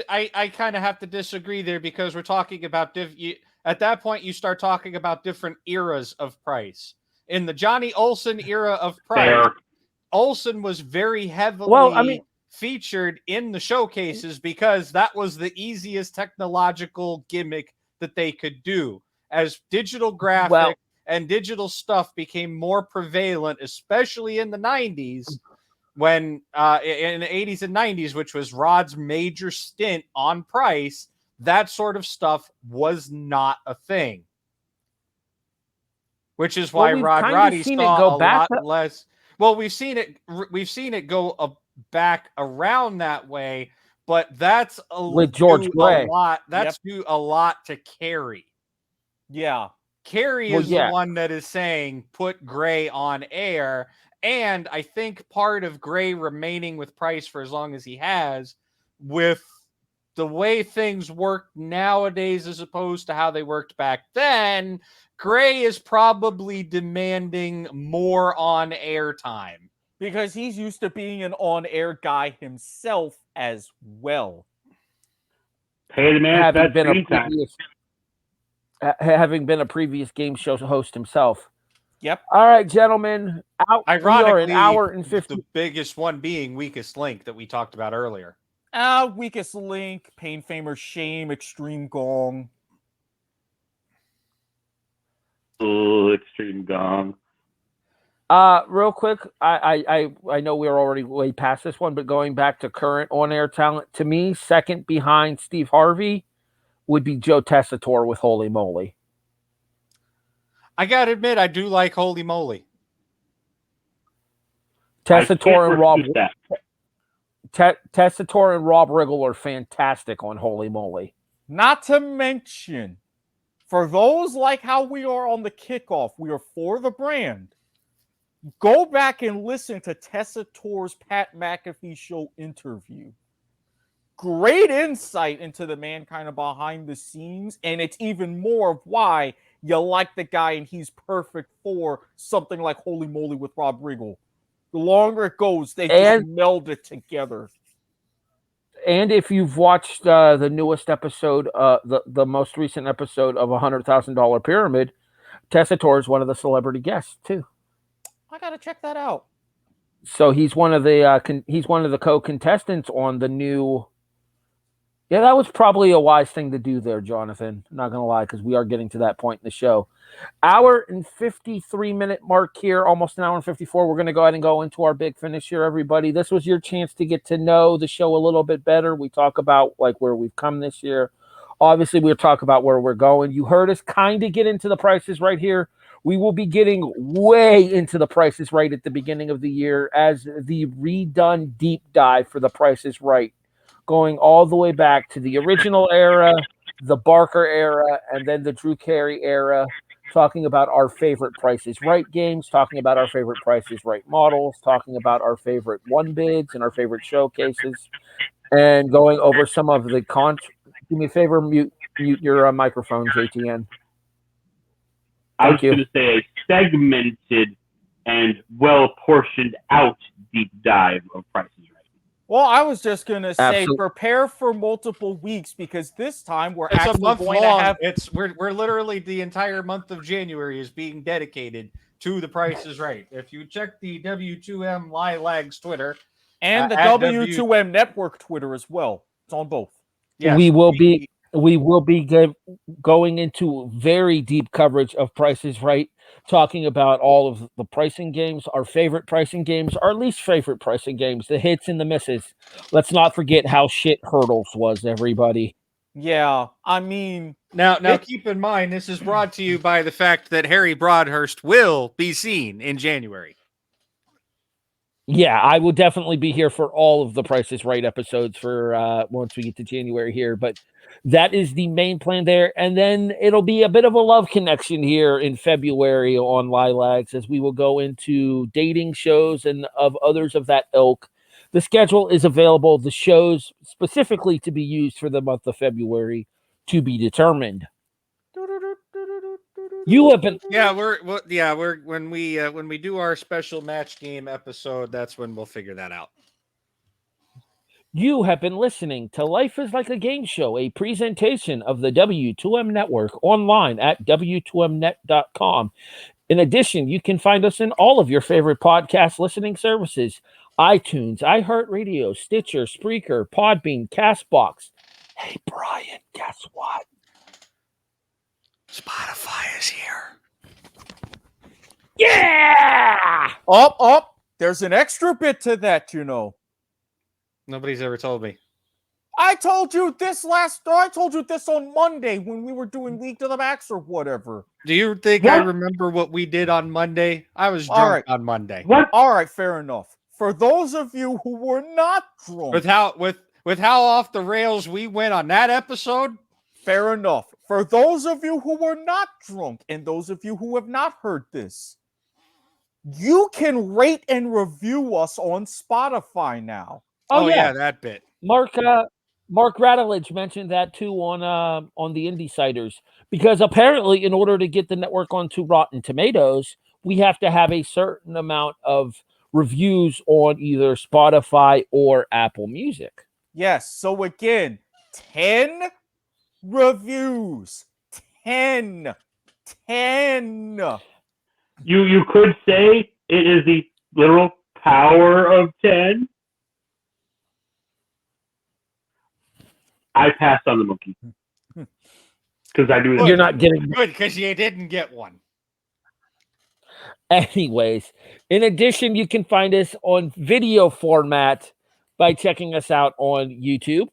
I kind of have to disagree there because we're talking about at that point you start talking about different eras of Price. In the Johnny Olsen era of Price, Olsen was very heavily featured in the showcases because that was the easiest technological gimmick that they could do. As digital graphic and digital stuff became more prevalent, especially in the 90s, when in the 80s and 90s, which was Rod's major stint on Price, that sort of stuff was not a thing. Which is why Roddy saw a lot less. Well, we've seen it go back around that way, but that's with George Gray. That's a lot to Carey. Yeah. Carey is the one that is saying put Gray on air. And I think part of Gray remaining with Price for as long as he has, with the way things work nowadays as opposed to how they worked back then, Gray is probably demanding more on-air time. Because he's used to being an on-air guy himself as well. Pay the man having been a previous game show host himself. Yep. All right, gentlemen. Ironically, we are an hour and 50. The biggest one being Weakest Link that we talked about earlier. Weakest Link, Pain, Famer, Shame, Extreme Gong. Oh, Extreme Gong. Real quick, I know we're already way past this one, but going back to current on-air talent, to me, second behind Steve Harvey would be Joe Tessitore with Holy Moly. I gotta admit, I do like Holy Moly. Tessitore and Rob Riggle are fantastic on Holy Moly. Not to mention, for those like how we are on the kickoff, we are for the brand. Go back and listen to Tessitore's Pat McAfee show interview. Great insight into the man kind of behind the scenes, and it's even more of why you like the guy and he's perfect for something like Holy Moly with Rob Riggle. The longer it goes, they just meld it together. And if you've watched the newest episode, the most recent episode of $100,000 Pyramid, Tessitore is one of the celebrity guests too. I gotta check that out. So he's one of the co-contestants on the new. Yeah, that was probably a wise thing to do there, Jonathan. I'm not gonna lie, because we are getting to that point in the show. Hour and 53-minute mark here, almost an hour and 54. We're gonna go ahead and go into our big finish here, everybody. This was your chance to get to know the show a little bit better. We talk about like where we've come this year. Obviously, we'll talk about where we're going. You heard us kind of get into the prices right here. We will be getting way into the prices right at the beginning of the year as the redone deep dive for the Price is Right, going all the way back to the original era, the Barker era, and then the Drew Carey era, talking about our favorite Price is Right games, talking about our favorite Price is Right models, talking about our favorite one bids and our favorite showcases, and going over some of the Do me a favor, mute your microphone, JTN. I was going to say a segmented and well-portioned out deep dive of Price is Right. Well, I was just going to say prepare for multiple weeks because this time we're actually going to have... We're literally the entire month of January is being dedicated to the Price is Right. If you check the W2M LiLaGS Twitter... And the W2M Network Twitter as well. It's on both. Yes, we will be going into very deep coverage of Price is Right, talking about all of the pricing games, our favorite pricing games, our least favorite pricing games, the hits and the misses. Let's not forget how shit Hurdles was, everybody. Yeah, I mean, Now It- keep in mind, this is brought to you by the fact that Harry Broadhurst will be seen in January. Yeah, I will definitely be here for all of the Price is Right episodes for once we get to January here. But that is the main plan there. And then it'll be a bit of a love connection here in February on LiLaGS as we will go into dating shows and of others of that ilk. The schedule is available. The shows specifically to be used for the month of February to be determined. You have been Yeah, we're when we do our special match game episode, that's when we'll figure that out. You have been listening to Life is Like a Game Show, a presentation of the W2M Network online at W2Mnet.com. In addition, you can find us in all of your favorite podcast listening services: iTunes, iHeartRadio, Stitcher, Spreaker, Podbean, Castbox. Hey, Brian, guess what? Spotify is here. Yeah! up. There's an extra bit to that, you know. Nobody's ever told me. I told you this on Monday when we were doing League to the Max or whatever. Do you think I remember what we did on Monday? I was All drunk right. on Monday. What? All right, fair enough. For those of you who were not drunk, With how off the rails we went on that episode? fair enough. For those of you who were not drunk and those of you who have not heard this, you can rate and review us on Spotify now. Oh, yeah. That bit. Mark Radulich mentioned that too on the Indie-Siders, because apparently in order to get the network onto Rotten Tomatoes, we have to have a certain amount of reviews on either Spotify or Apple Music. Yes, so again, 10 reviews. 10. You could say it is the literal power of 10. I passed on the monkey because I do. You're not getting. Good, because you didn't get one. Anyways, in addition, you can find us on video format by checking us out on YouTube,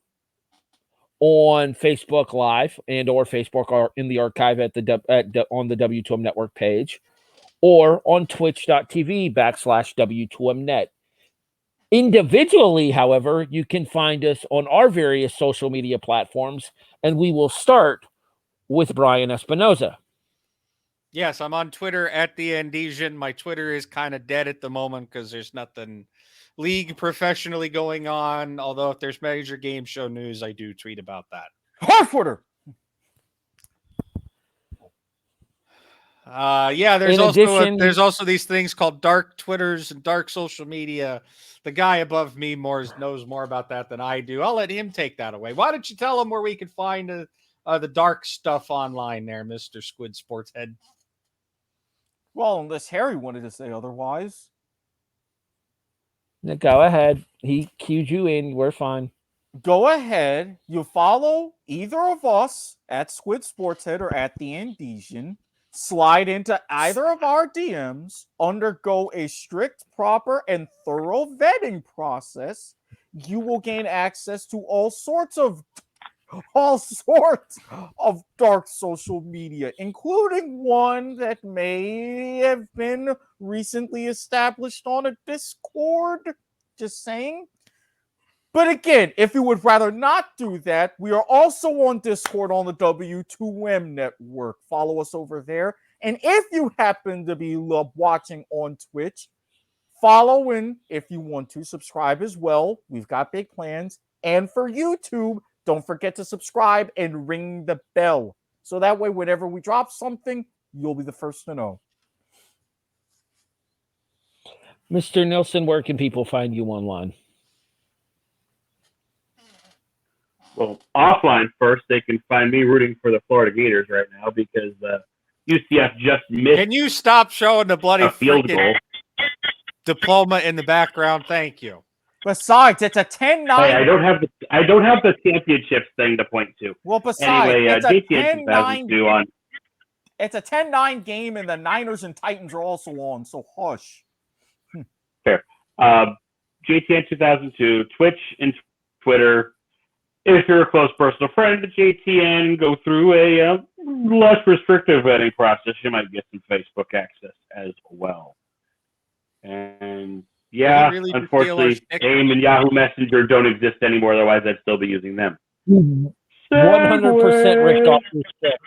on Facebook Live, and or Facebook or in the archive on the W2M Network page, or on twitch.tv/W2Mnet. Individually, however, you can find us on our various social media platforms, and we will start with Brian Espinoza. Yes, I'm on Twitter at the Andesian. My Twitter is kind of dead at the moment because there's nothing league professionally going on. Although if there's major game show news, I do tweet about that. Harfooter. There's also these things called dark Twitters and dark social media. The guy above me knows more about that than I do. I'll let him take that away. Why don't you tell him where we can find the dark stuff online there, Mr. Squid Sportshead? Well, unless Harry wanted to say otherwise. Go ahead. He cued you in. We're fine. Go ahead. You follow either of us at Squid Sportshead or at the Andesian. Slide into either of our DMs, undergo a strict, proper, and thorough vetting process. You will gain access to all sorts of dark social media, including one that may have been recently established on a Discord. Just saying. But again, if you would rather not do that, we are also on Discord on the W2M network. Follow us over there. And if you happen to be watching on Twitch, follow in if you want to. Subscribe as well. We've got big plans. And for YouTube, don't forget to subscribe and ring the bell. So that way, whenever we drop something, you'll be the first to know. Mr. Nilsson, where can people find you online? Well, offline first, they can find me rooting for the Florida Gators right now because UCF just missed. Can you stop showing the bloody a field goal diploma in the background? Thank you. Besides, it's a 10-9. Hey, I don't have the championships thing to point to. Well, besides, Anyway, it's a JTN 2002 on. It's a 10-9 game, and the Niners and Titans are also on, so hush. Fair. JTN 2002, Twitch and Twitter. if you're a close personal friend of JTN, go through a less restrictive vetting process. You might get some Facebook access as well. And yeah, really unfortunately, AIM and Yahoo Messenger don't exist anymore. Otherwise, I'd still be using them. 100% ripped off your stick.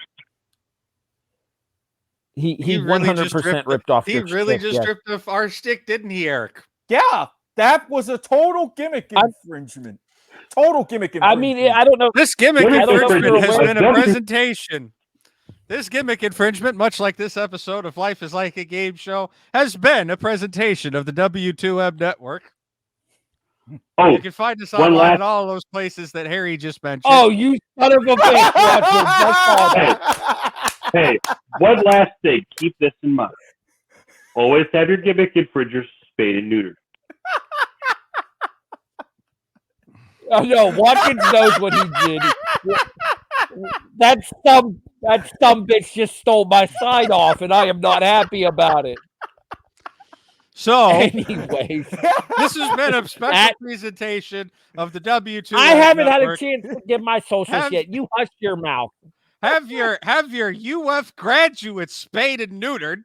He really 100% ripped off your stick. He really just ripped off our stick, didn't he, Eric? Yeah, that was a total gimmick infringement. Total gimmick infringement. I mean, I don't know. This gimmick infringement has been a a presentation. This gimmick infringement, much like this episode of Life is Like a Game Show, has been a presentation of the W2M Network. Oh, you can find us online at all those places that Harry just mentioned. Oh, you son of a bitch! Hey, one last thing. Keep this in mind. Always have your gimmick infringers spayed and neutered. Oh no, Watkins knows what he did. That dumb bitch just stole my sign off, and I am not happy about it. So, anyways, this has been a special presentation of the W2. I haven't had a chance to give my socials yet. You hush your mouth. Have your UF graduates spayed and neutered.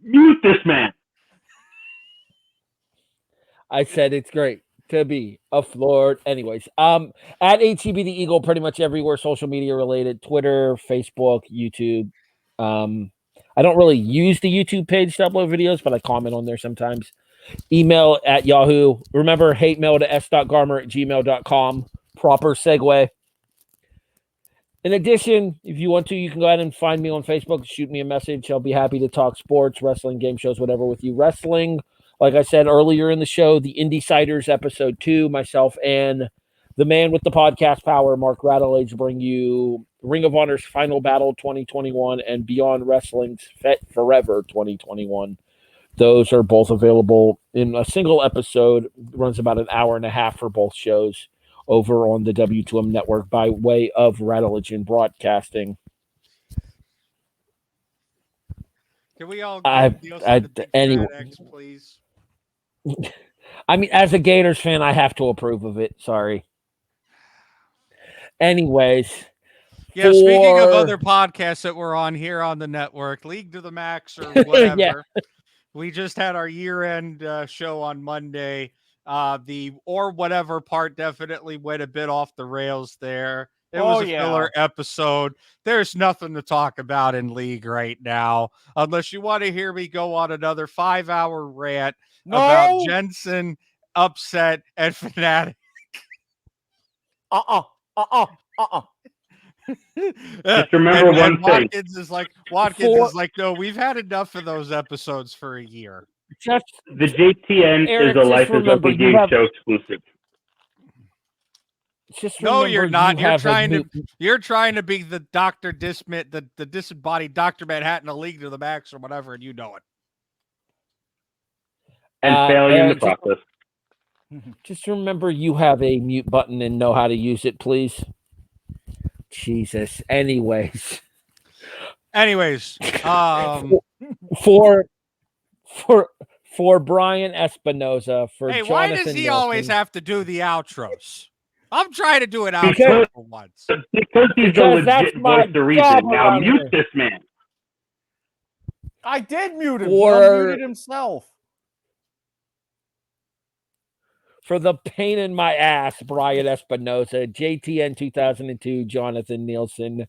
Mute this man. I said it's great to be a Florida. Anyways, at HEB the Eagle, pretty much everywhere social media related, Twitter, Facebook, YouTube. I don't really use the YouTube page to upload videos, but I comment on there sometimes. Email at Yahoo. Remember, hate mail to s.garmer@gmail.com. Proper segue. In addition, if you want to, you can go ahead and find me on Facebook. Shoot me a message. I'll be happy to talk sports, wrestling, game shows, whatever with you. Wrestling, like I said earlier in the show, the Indie-Siders episode 2, myself and the man with the podcast power, Mark Rattledge, bring you Ring of Honor's Final Battle 2021 and Beyond Wrestling's Fet Forever 2021. Those are both available in a single episode. It runs about an hour and a half for both shows over on the W2M network by way of Rattledge and Broadcasting. Can we all anyway, X, please? I mean, as a Gators fan, I have to approve of it. Sorry. Anyways. Yeah, speaking of other podcasts that were on here on the network, League to the Max or whatever, yeah. We just had our year-end show on Monday. The or whatever part definitely went a bit off the rails there. It was a filler episode. There's nothing to talk about in League right now, unless you want to hear me go on another 5-hour rant about Jensen, Upset, and Fanatic. Just remember one thing. Watkins is like, no, we've had enough of those episodes for a year. Just the JTN Eric, is a Life is Like a Game Show exclusive. No, you're not. You're trying to be the Dr. the disembodied Dr. Manhattan, a League to the Max or whatever, and you know it. And failing in the process. Just remember you have a mute button and know how to use it, please. Jesus. Anyways, for Brian Espinoza, hey, Jonathan why does he Nelson, always have to do the outros? I'm trying to do an outro for once. Because he's a legit voice of reason. Now mute this man. I did mute him. He unmuted himself. For the pain in my ass, Brian Espinoza, JTN 2002, Jonathan Nielsen,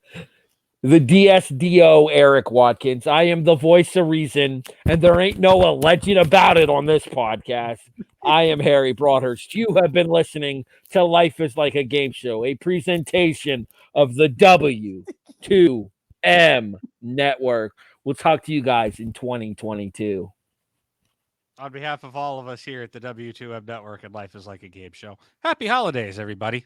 the DSDO, Eric Watkins. I am the voice of reason, and there ain't no alleged about it on this podcast. I am Harry Broadhurst. You have been listening to Life is Like a Game Show, a presentation of the W2M Network. We'll talk to you guys in 2022. On behalf of all of us here at the W2M Network and Life is Like a Game Show, happy holidays, everybody.